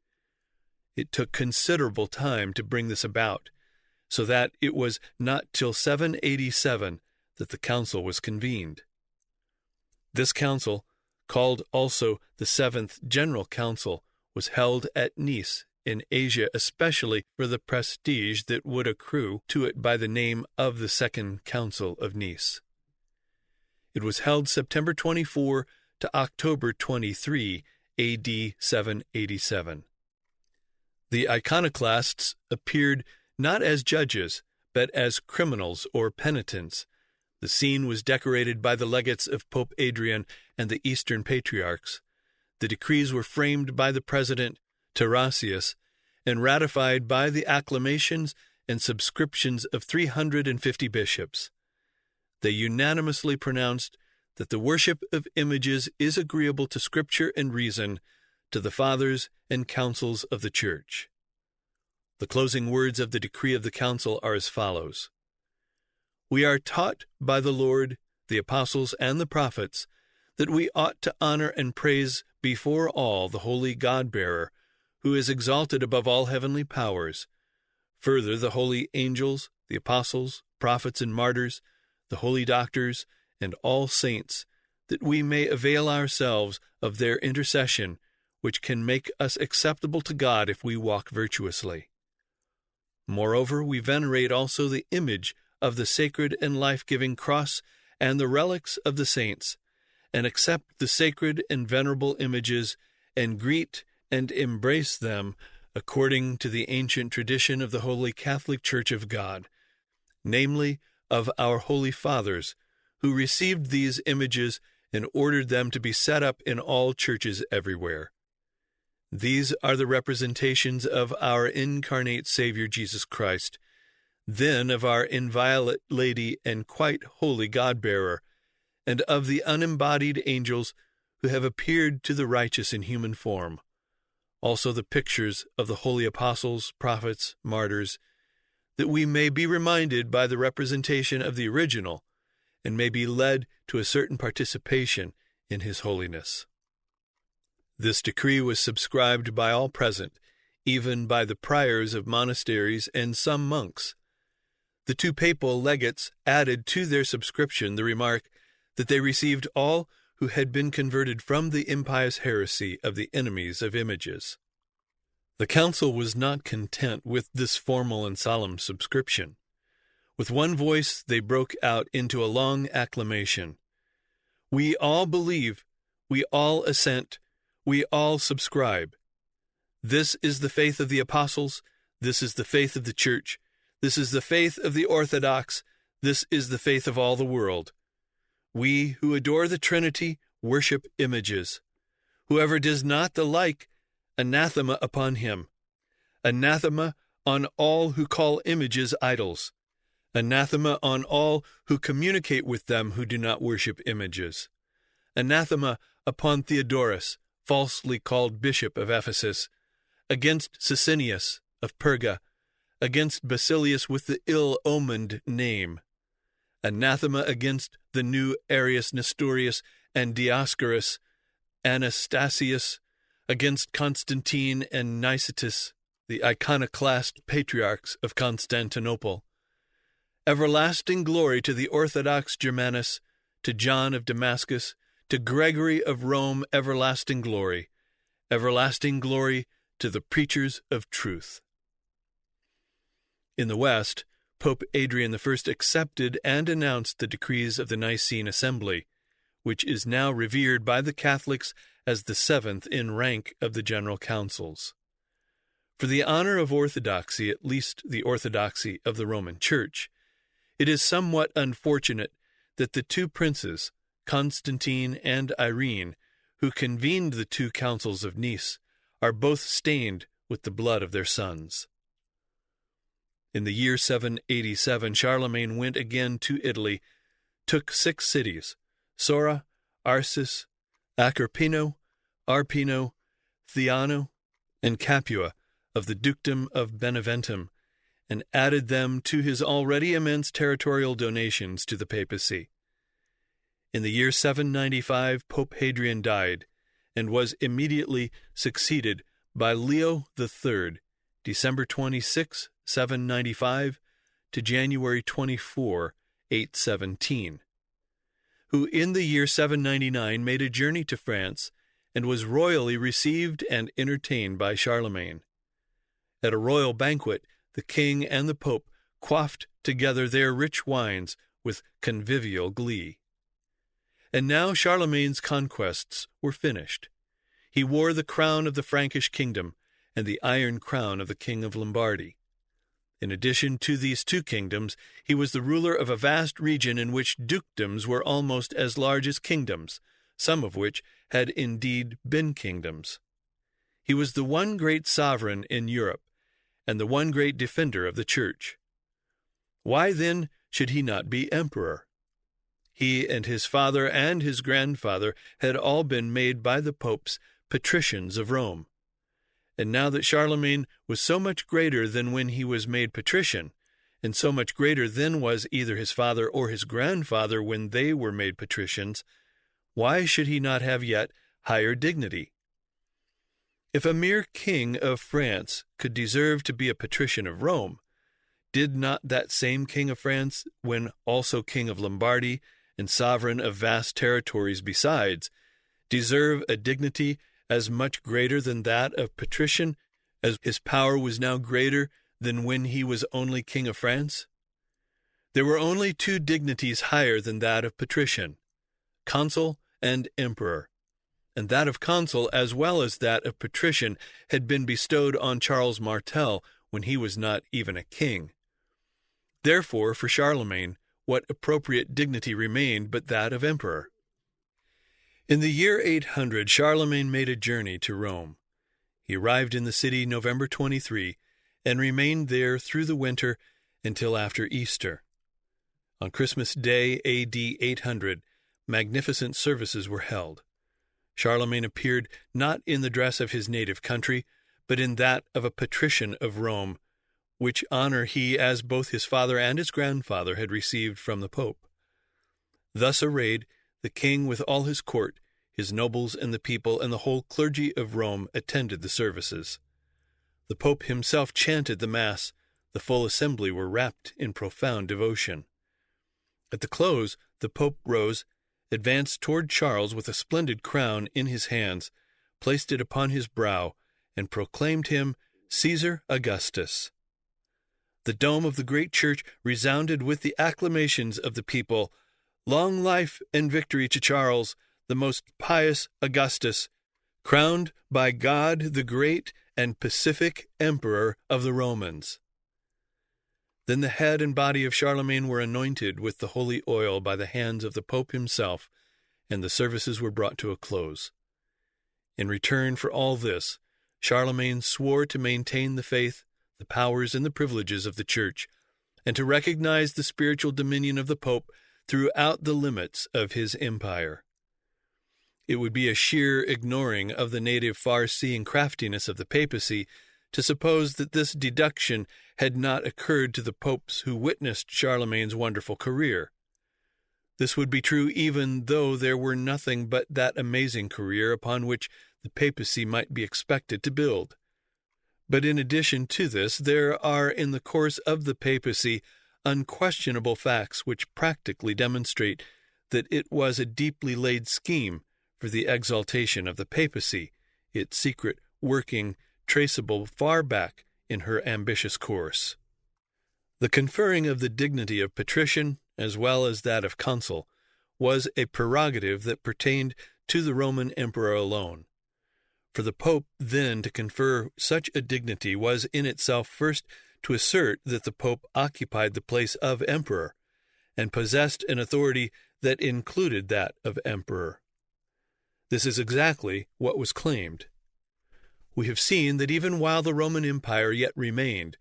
It took considerable time to bring this about, so that it was not till 787 that the council was convened. This council, called also the Seventh General Council, was held at Nice, in Asia, especially for the prestige that would accrue to it by the name of the Second Council of Nice. It was held September 24 to October 23, A.D. 787. The iconoclasts appeared not as judges, but as criminals or penitents. The scene was decorated by the legates of Pope Adrian and the Eastern Patriarchs. The decrees were framed by the president, Tarasius, and ratified by the acclamations and subscriptions of 350 bishops. They unanimously pronounced that the worship of images is agreeable to Scripture and reason, to the fathers and councils of the Church. The closing words of the decree of the council are as follows: "We are taught by the Lord, the apostles, and the prophets that we ought to honor and praise before all the holy God-bearer, who is exalted above all heavenly powers, further the holy angels, the apostles, prophets, and martyrs, the holy doctors, and all saints, that we may avail ourselves of their intercession, which can make us acceptable to God if we walk virtuously. Moreover, we venerate also the image of the sacred and life-giving cross and the relics of the saints, and accept the sacred and venerable images, and greet and embrace them according to the ancient tradition of the Holy Catholic Church of God, namely, of our holy fathers, who received these images and ordered them to be set up in all churches everywhere. These are the representations of our incarnate Savior Jesus Christ, then of our inviolate Lady and quite holy God-bearer, and of the unembodied angels who have appeared to the righteous in human form, also the pictures of the holy apostles, prophets, martyrs, that we may be reminded by the representation of the original, and may be led to a certain participation in his holiness." This decree was subscribed by all present, even by the priors of monasteries and some monks. The two papal legates added to their subscription the remark that they received all who had been converted from the impious heresy of the enemies of images. The council was not content with this formal and solemn subscription. With one voice they broke out into a long acclamation. "We all believe, we all assent, we all subscribe. This is the faith of the apostles, this is the faith of the Church, this is the faith of the Orthodox, this is the faith of all the world. We who adore the Trinity worship images. Whoever does not the like anathema upon him. Anathema on all who call images idols. Anathema on all who communicate with them who do not worship images. Anathema upon Theodorus, falsely called bishop of Ephesus, against Sicinius of Perga, against Basilius with the ill-omened name. Anathema against the new Arius Nestorius and Dioscorus, Anastasius, against Constantine and Nicetas, the iconoclast patriarchs of Constantinople. Everlasting glory to the Orthodox Germanus, to John of Damascus, to Gregory of Rome, everlasting glory. Everlasting glory to the preachers of truth. In the West, Pope Adrian I accepted and announced the decrees of the Nicene Assembly, which is now revered by the Catholics as the seventh in rank of the general councils. For the honor of orthodoxy, at least the orthodoxy of the Roman Church, it is somewhat unfortunate that the two princes, Constantine and Irene, who convened the two councils of Nice, are both stained with the blood of their sons. In the year 787, Charlemagne went again to Italy, took 6 cities, Sora, Arcis, Acarpino, Arpino, Theano, and Capua of the dukedom of Beneventum, and added them to his already immense territorial donations to the papacy. In the year 795, Pope Hadrian died, and was immediately succeeded by Leo III, December 26, 795, to January 24, 817, who in the year 799 made a journey to France and was royally received and entertained by Charlemagne. At a royal banquet, the king and the pope quaffed together their rich wines with convivial glee. And now Charlemagne's conquests were finished. He wore the crown of the Frankish kingdom and the iron crown of the king of Lombardy. In addition to these two kingdoms, he was the ruler of a vast region in which dukedoms were almost as large as kingdoms, some of which had indeed been kingdoms. He was the one great sovereign in Europe, and the one great defender of the Church. Why, then, should he not be emperor? He and his father and his grandfather had all been made by the popes patricians of Rome. And now that Charlemagne was so much greater than when he was made patrician, and so much greater than was either his father or his grandfather when they were made patricians, why should he not have yet higher dignity? If a mere king of France could deserve to be a patrician of Rome, did not that same king of France, when also king of Lombardy and sovereign of vast territories besides, deserve a dignity as much greater than that of patrician, as his power was now greater than when he was only king of France? There were only two dignities higher than that of patrician, consul and emperor, and that of consul as well as that of patrician had been bestowed on Charles Martel when he was not even a king. Therefore, for Charlemagne, what appropriate dignity remained but that of emperor? In the year 800, Charlemagne made a journey to Rome. He arrived in the city November 23, and remained there through the winter until after Easter. On Christmas Day, A.D. 800, magnificent services were held. Charlemagne appeared not in the dress of his native country, but in that of a patrician of Rome, which honor he, as both his father and his grandfather, had received from the Pope. Thus arrayed, the king with all his court, his nobles and the people, and the whole clergy of Rome attended the services. The Pope himself chanted the Mass. The full assembly were wrapped in profound devotion. At the close, the Pope rose, advanced toward Charles with a splendid crown in his hands, placed it upon his brow, and proclaimed him Caesar Augustus. The dome of the great church resounded with the acclamations of the people. Long life and victory to Charles, the most pious Augustus, crowned by God the great and pacific emperor of the Romans. Then the head and body of Charlemagne were anointed with the holy oil by the hands of the Pope himself, and the services were brought to a close. In return for all this, Charlemagne swore to maintain the faith, the powers, and the privileges of the Church, and to recognize the spiritual dominion of the Pope throughout the limits of his empire. It would be a sheer ignoring of the native far-seeing craftiness of the papacy to suppose that this deduction had not occurred to the popes who witnessed Charlemagne's wonderful career. This would be true even though there were nothing but that amazing career upon which the papacy might be expected to build. But in addition to this, there are in the course of the papacy unquestionable facts which practically demonstrate that it was a deeply laid scheme for the exaltation of the papacy, its secret working traceable far back in her ambitious course. The conferring of the dignity of patrician, as well as that of consul, was a prerogative that pertained to the Roman emperor alone. For the Pope then to confer such a dignity was in itself first to assert that the Pope occupied the place of emperor, and possessed an authority that included that of emperor. This is exactly what was claimed. We have seen that even while the Roman Empire yet remained,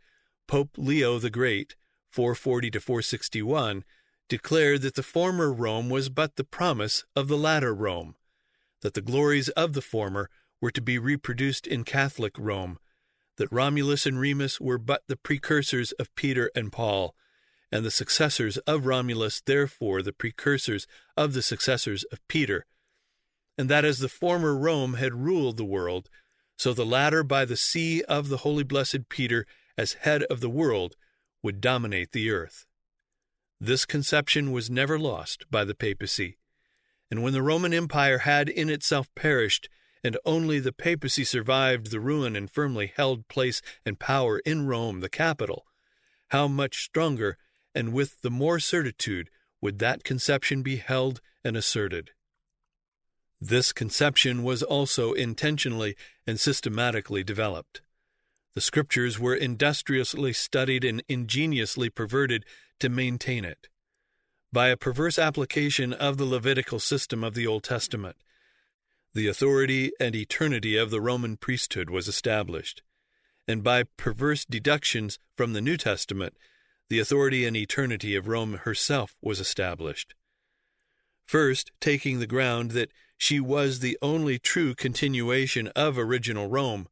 Pope Leo the Great, 440 to 461, declared that the former Rome was but the promise of the latter Rome, that the glories of the former were to be reproduced in Catholic Rome, that Romulus and Remus were but the precursors of Peter and Paul, and the successors of Romulus therefore the precursors of the successors of Peter, and that as the former Rome had ruled the world, so the latter by the see of the holy blessed Peter as head of the world would dominate the earth. This conception was never lost by the papacy, and when the Roman Empire had in itself perished, and only the papacy survived the ruin and firmly held place and power in Rome, the capital, how much stronger and with the more certitude would that conception be held and asserted. This conception was also intentionally and systematically developed. The Scriptures were industriously studied and ingeniously perverted to maintain it. By a perverse application of the Levitical system of the Old Testament, the authority and eternity of the Roman priesthood was established, and by perverse deductions from the New Testament, the authority and eternity of Rome herself was established. First, taking the ground that she was the only true continuation of original Rome,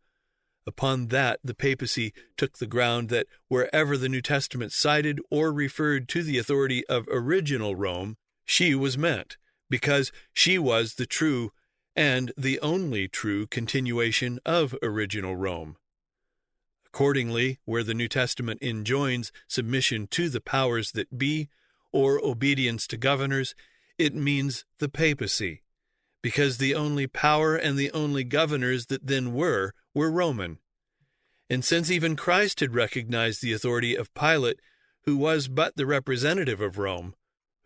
upon that the papacy took the ground that wherever the New Testament cited or referred to the authority of original Rome, she was meant, because she was the true and the only true continuation of original Rome. Accordingly, where the New Testament enjoins submission to the powers that be, or obedience to governors, it means the papacy, because the only power and the only governors that then were Roman. And since even Christ had recognized the authority of Pilate, who was but the representative of Rome,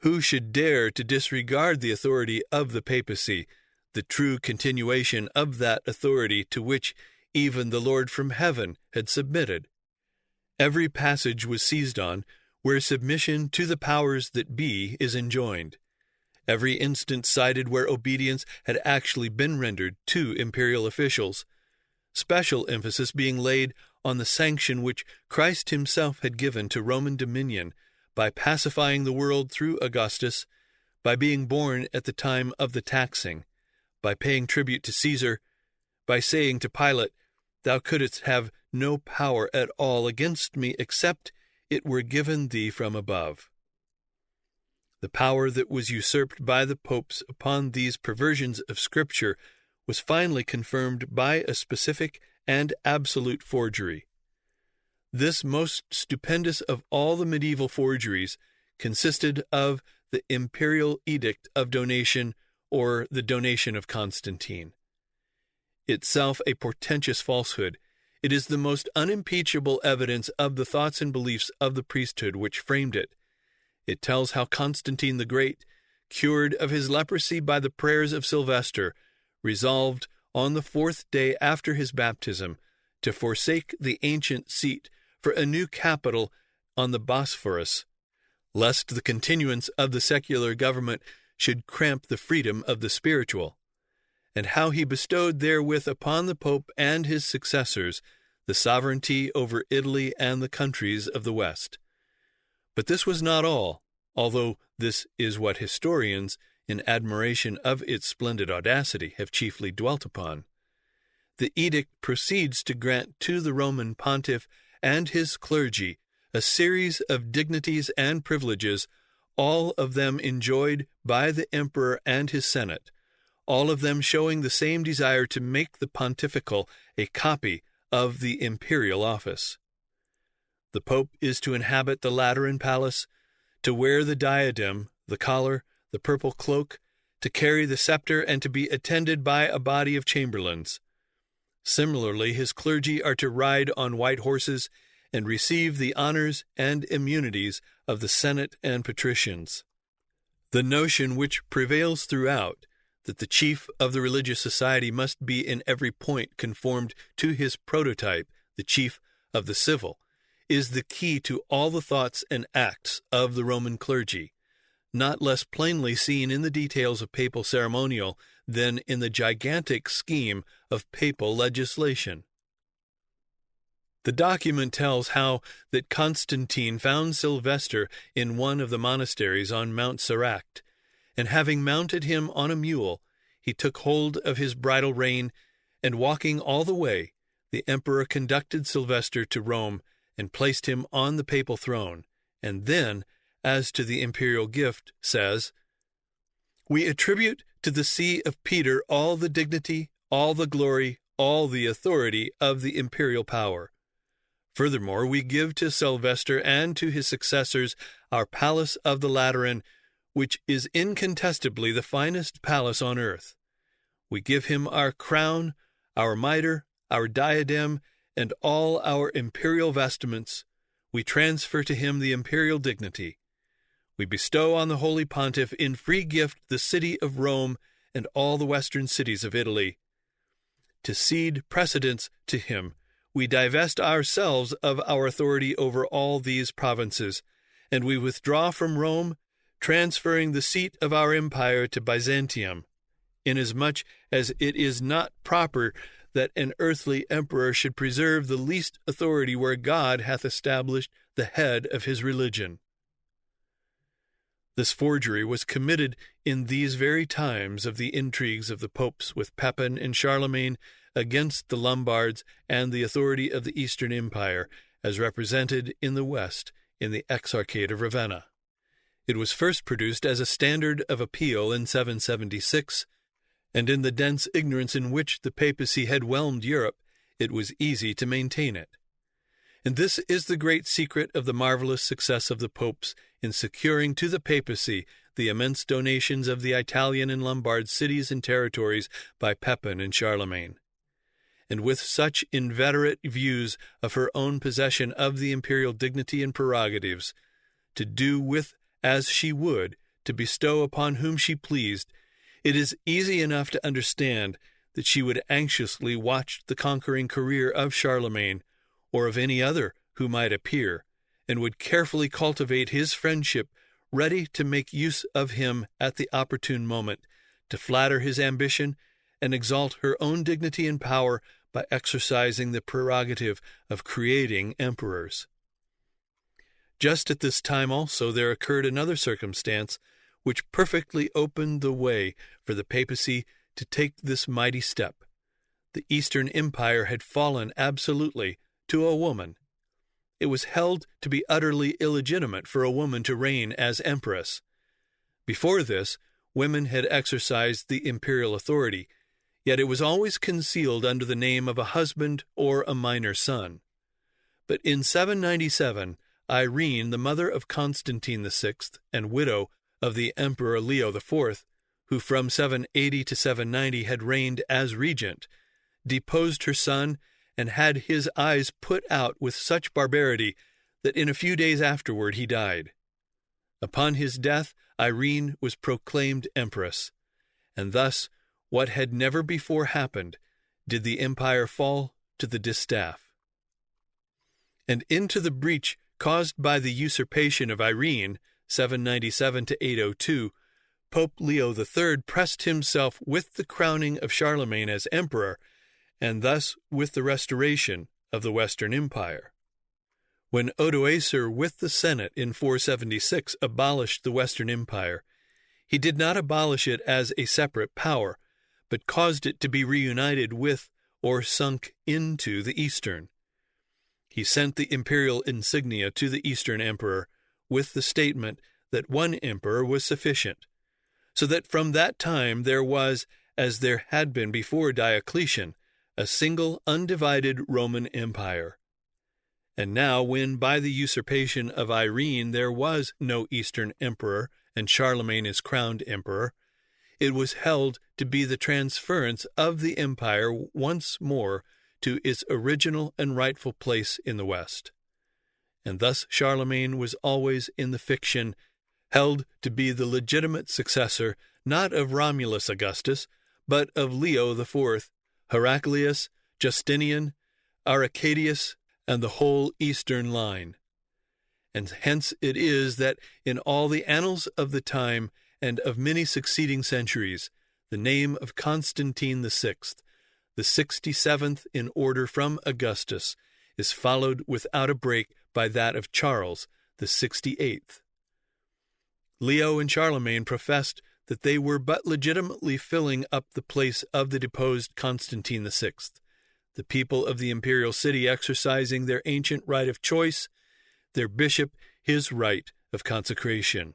who should dare to disregard the authority of the papacy, the true continuation of that authority to which even the Lord from heaven had submitted? Every passage was seized on where submission to the powers that be is enjoined. Every instance cited where obedience had actually been rendered to imperial officials, special emphasis being laid on the sanction which Christ himself had given to Roman dominion by pacifying the world through Augustus, by being born at the time of the taxing, by paying tribute to Caesar, by saying to Pilate, "Thou couldst have no power at all against me except it were given thee from above." The power that was usurped by the popes upon these perversions of Scripture was finally confirmed by a specific and absolute forgery. This most stupendous of all the medieval forgeries consisted of the imperial edict of donation, or the donation of Constantine. Itself a portentous falsehood, it is the most unimpeachable evidence of the thoughts and beliefs of the priesthood which framed it. It tells how Constantine the Great, cured of his leprosy by the prayers of Sylvester, resolved on the 4th day after his baptism to forsake the ancient seat for a new capital on the Bosphorus, lest the continuance of the secular government should cramp the freedom of the spiritual. and how he bestowed therewith upon the Pope and his successors the sovereignty over Italy and the countries of the West. But this was not all, although this is what historians, in admiration of its splendid audacity, have chiefly dwelt upon. The edict proceeds to grant to the Roman pontiff and his clergy a series of dignities and privileges, all of them enjoyed by the emperor and his senate, all of them showing the same desire to make the pontifical a copy of the imperial office. The Pope is to inhabit the Lateran Palace, to wear the diadem, the collar, the purple cloak, to carry the scepter, and to be attended by a body of chamberlains. Similarly, his clergy are to ride on white horses and receive the honors and immunities of the Senate and patricians. The notion which prevails throughout, that the chief of the religious society must be in every point conformed to his prototype, the chief of the civil, is the key to all the thoughts and acts of the Roman clergy, not less plainly seen in the details of papal ceremonial than in the gigantic scheme of papal legislation. The document tells how that Constantine found Sylvester in one of the monasteries on Mount Siract, and having mounted him on a mule, he took hold of his bridle rein, and walking all the way, the emperor conducted Sylvester to Rome and placed him on the papal throne, and then, as to the imperial gift, says, "We attribute to the see of Peter all the dignity, all the glory, all the authority of the imperial power. Furthermore, we give to Sylvester and to his successors our palace of the Lateran, which is incontestably the finest palace on earth. We give him our crown, our mitre, our diadem, and all our imperial vestments. We transfer to him the imperial dignity. We bestow on the Holy Pontiff in free gift the city of Rome and all the western cities of Italy. To cede precedence to him, we divest ourselves of our authority over all these provinces, and we withdraw from Rome, transferring the seat of our empire to Byzantium, inasmuch as it is not proper that an earthly emperor should preserve the least authority where God hath established the head of his religion." This forgery was committed in these very times of the intrigues of the popes with Pepin and Charlemagne against the Lombards and the authority of the Eastern Empire, as represented in the West in the Exarchate of Ravenna. It was first produced as a standard of appeal in 776, and in the dense ignorance in which the papacy had whelmed Europe, it was easy to maintain it. And this is the great secret of the marvelous success of the popes in securing to the papacy the immense donations of the Italian and Lombard cities and territories by Pepin and Charlemagne. And with such inveterate views of her own possession of the imperial dignity and prerogatives, to do with as she would, to bestow upon whom she pleased, it is easy enough to understand that she would anxiously watch the conquering career of Charlemagne, or of any other who might appear, and would carefully cultivate his friendship, ready to make use of him at the opportune moment, to flatter his ambition and exalt her own dignity and power by exercising the prerogative of creating emperors. Just at this time also there occurred another circumstance which perfectly opened the way for the papacy to take this mighty step. The Eastern Empire had fallen absolutely to a woman. It was held to be utterly illegitimate for a woman to reign as empress. Before this, women had exercised the imperial authority, yet it was always concealed under the name of a husband or a minor son. But in 797, Irene, the mother of Constantine VI and widow of the Emperor Leo IV, who from 780 to 790 had reigned as regent, deposed her son and had his eyes put out with such barbarity that in a few days afterward he died. Upon his death, Irene was proclaimed empress, and thus, what had never before happened, did the empire fall to the distaff. And into the breach caused by the usurpation of Irene, 797 to 802, Pope Leo III pressed himself with the crowning of Charlemagne as emperor, and thus with the restoration of the Western Empire. When Odoacer with the Senate in 476 abolished the Western Empire, he did not abolish it as a separate power, but caused it to be reunited with or sunk into the Eastern. He sent the imperial insignia to the Eastern emperor with the statement that one emperor was sufficient, so that from that time there was, as there had been before Diocletian, a single undivided Roman Empire. And now, when by the usurpation of Irene there was no Eastern emperor and Charlemagne is crowned emperor, it was held to be the transference of the empire once more to its original and rightful place in the West. And thus Charlemagne was always in the fiction, held to be the legitimate successor not of Romulus Augustus, but of Leo IV, Heraclius, Justinian, Arcadius, and the whole Eastern line. And hence it is that in all the annals of the time and of many succeeding centuries, the name of Constantine VI, the 67th in order from Augustus, is followed without a break by that of Charles, the 68th. Leo and Charlemagne professed that they were but legitimately filling up the place of the deposed Constantine VI, the people of the imperial city exercising their ancient right of choice, their bishop his right of consecration.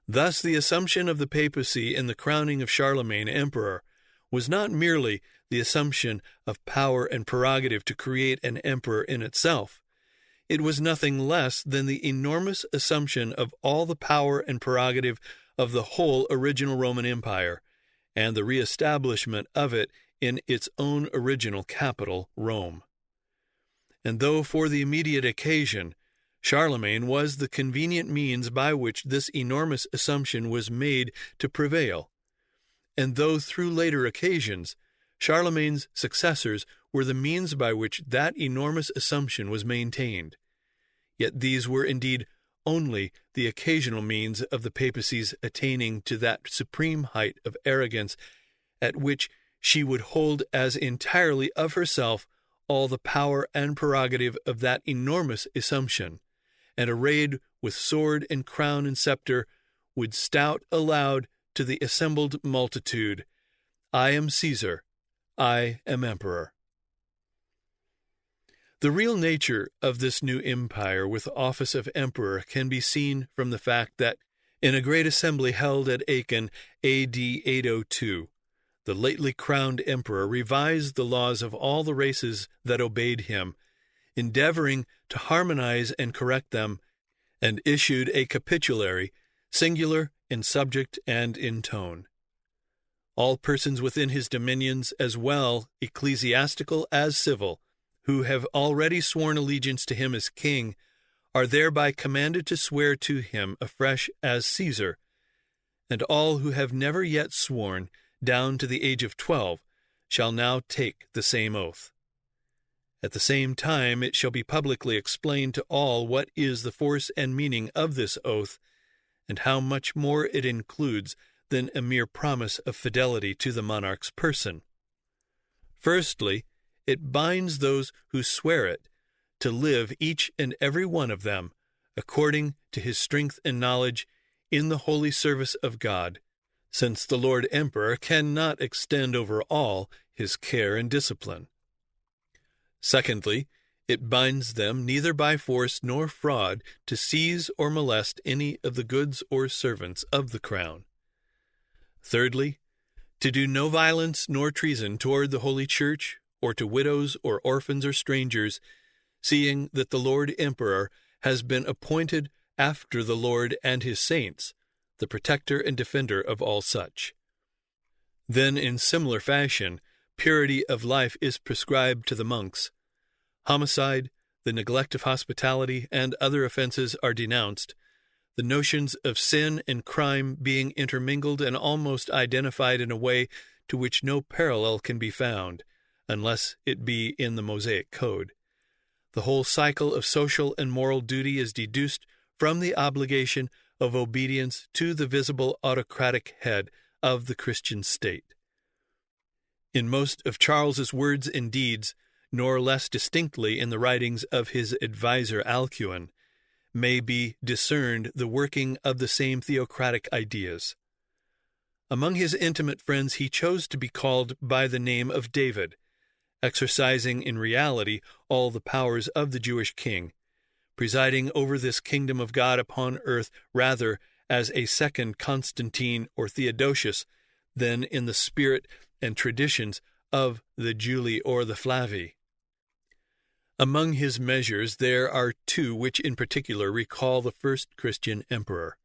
Thus the assumption of the papacy in the crowning of Charlemagne emperor was not merely the assumption of power and prerogative to create an emperor in itself. It was nothing less than the enormous assumption of all the power and prerogative of the whole original Roman Empire, and the reestablishment of it in its own original capital, Rome. And though for the immediate occasion, Charlemagne was the convenient means by which this enormous assumption was made to prevail, and though through later occasions, Charlemagne's successors were the means by which that enormous assumption was maintained, yet these were indeed only the occasional means of the papacy's attaining to that supreme height of arrogance at which she would hold as entirely of herself all the power and prerogative of that enormous assumption, and arrayed with sword and crown and scepter, would shout aloud to the assembled multitude, "I am Caesar, I am emperor." The real nature of this new empire with the office of emperor can be seen from the fact that, in a great assembly held at Aachen A.D. 802, the lately crowned emperor revised the laws of all the races that obeyed him, endeavoring to harmonize and correct them, and issued a capitulary, singular in subject and in tone. All persons within his dominions, as well ecclesiastical as civil, who have already sworn allegiance to him as king, are thereby commanded to swear to him afresh as Caesar, and all who have never yet sworn, down to the age of 12, shall now take the same oath. At the same time it shall be publicly explained to all what is the force and meaning of this oath, and how much more it includes than a mere promise of fidelity to the monarch's person. Firstly, it binds those who swear it to live, each and every one of them, according to his strength and knowledge, in the holy service of God, since the Lord Emperor cannot extend over all his care and discipline. Secondly, it binds them neither by force nor fraud to seize or molest any of the goods or servants of the crown. Thirdly, to do no violence nor treason toward the Holy Church, or to widows or orphans or strangers, seeing that the Lord Emperor has been appointed after the Lord and his saints, the protector and defender of all such. Then in similar fashion, purity of life is prescribed to the monks. Homicide, the neglect of hospitality, and other offenses are denounced, the notions of sin and crime being intermingled and almost identified in a way to which no parallel can be found, unless it be in the Mosaic Code. The whole cycle of social and moral duty is deduced from the obligation of obedience to the visible autocratic head of the Christian state. In most of Charles's words and deeds, nor less distinctly in the writings of his adviser Alcuin, may be discerned the working of the same theocratic ideas. Among his intimate friends he chose to be called by the name of David, exercising in reality all the powers of the Jewish king, presiding over this kingdom of God upon earth rather as a second Constantine or Theodosius than in the spirit and traditions of the Julii or the Flavii. Among his measures there are two which in particular recall the first Christian emperor.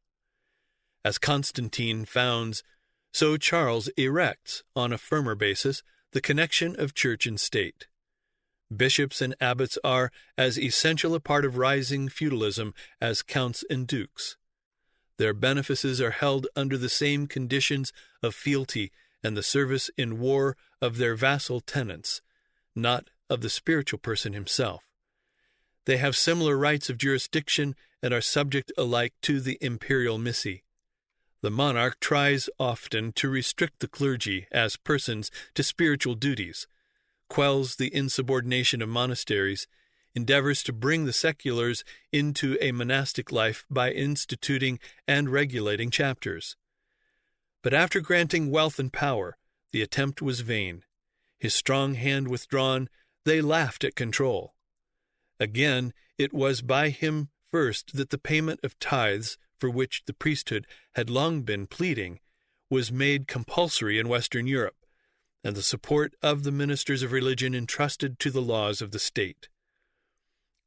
As Constantine founds, so Charles erects, on a firmer basis, the connection of church and state. Bishops and abbots are as essential a part of rising feudalism as counts and dukes. Their benefices are held under the same conditions of fealty and the service in war of their vassal tenants, not of the spiritual person himself. They have similar rights of jurisdiction and are subject alike to the imperial missi. The monarch tries often to restrict the clergy as persons to spiritual duties, quells the insubordination of monasteries, endeavors to bring the seculars into a monastic life by instituting and regulating chapters. But after granting wealth and power, the attempt was vain. His strong hand withdrawn, they laughed at control. Again, it was by him first that the payment of tithes, for which the priesthood had long been pleading, was made compulsory in Western Europe, and the support of the ministers of religion entrusted to the laws of the state.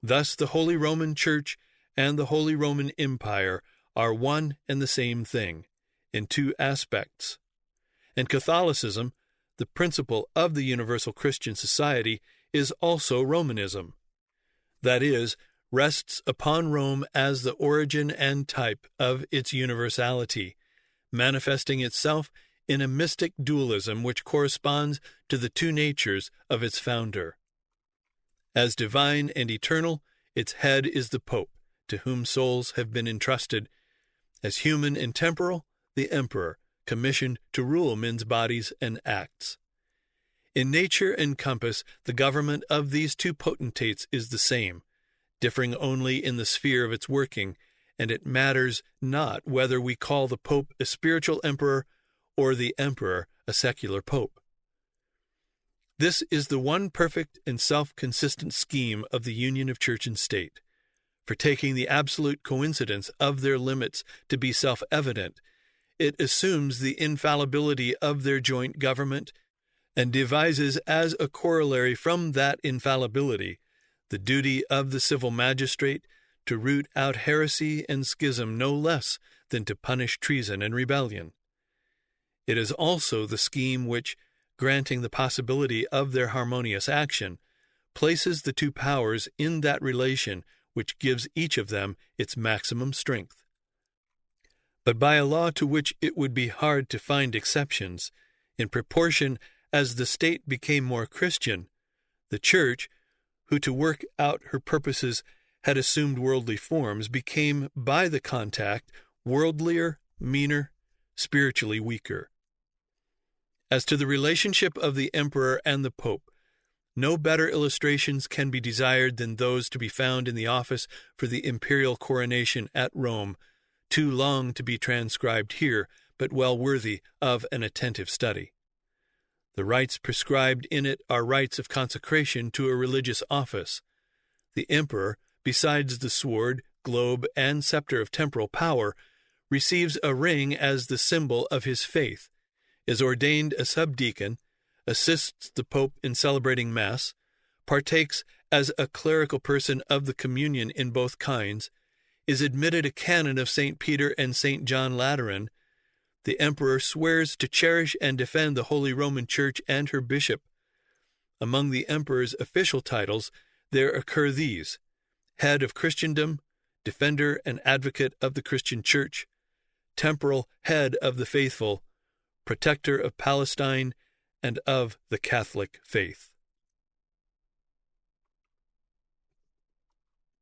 Thus the Holy Roman Church and the Holy Roman Empire are one and the same thing, in two aspects. And Catholicism, the principle of the universal Christian society, is also Romanism. That is, rests upon Rome as the origin and type of its universality, manifesting itself in a mystic dualism which corresponds to the two natures of its founder. As divine and eternal, its head is the Pope, to whom souls have been entrusted. As human and temporal, the Emperor, commissioned to rule men's bodies and acts. In nature and compass, the government of these two potentates is the same, differing only in the sphere of its working, and it matters not whether we call the Pope a spiritual emperor or the emperor a secular pope. This is the one perfect and self-consistent scheme of the union of church and state. For taking the absolute coincidence of their limits to be self-evident, it assumes the infallibility of their joint government and devises as a corollary from that infallibility the duty of the civil magistrate to root out heresy and schism no less than to punish treason and rebellion. It is also the scheme which, granting the possibility of their harmonious action, places the two powers in that relation which gives each of them its maximum strength. But by a law to which it would be hard to find exceptions, in proportion as the state became more Christian, the Church, who to work out her purposes had assumed worldly forms, became by the contact worldlier, meaner, spiritually weaker. As to the relationship of the Emperor and the Pope, no better illustrations can be desired than those to be found in the office for the imperial coronation at Rome, too long to be transcribed here, but well worthy of an attentive study. The rites prescribed in it are rites of consecration to a religious office. The emperor, besides the sword, globe, and scepter of temporal power, receives a ring as the symbol of his faith, is ordained a subdeacon, assists the Pope in celebrating Mass, partakes as a clerical person of the communion in both kinds, is admitted a canon of St. Peter and St. John Lateran. The emperor swears to cherish and defend the Holy Roman Church and her bishop. Among the emperor's official titles there occur these: head of Christendom, defender and advocate of the Christian Church, temporal head of the faithful, protector of Palestine and of the Catholic faith.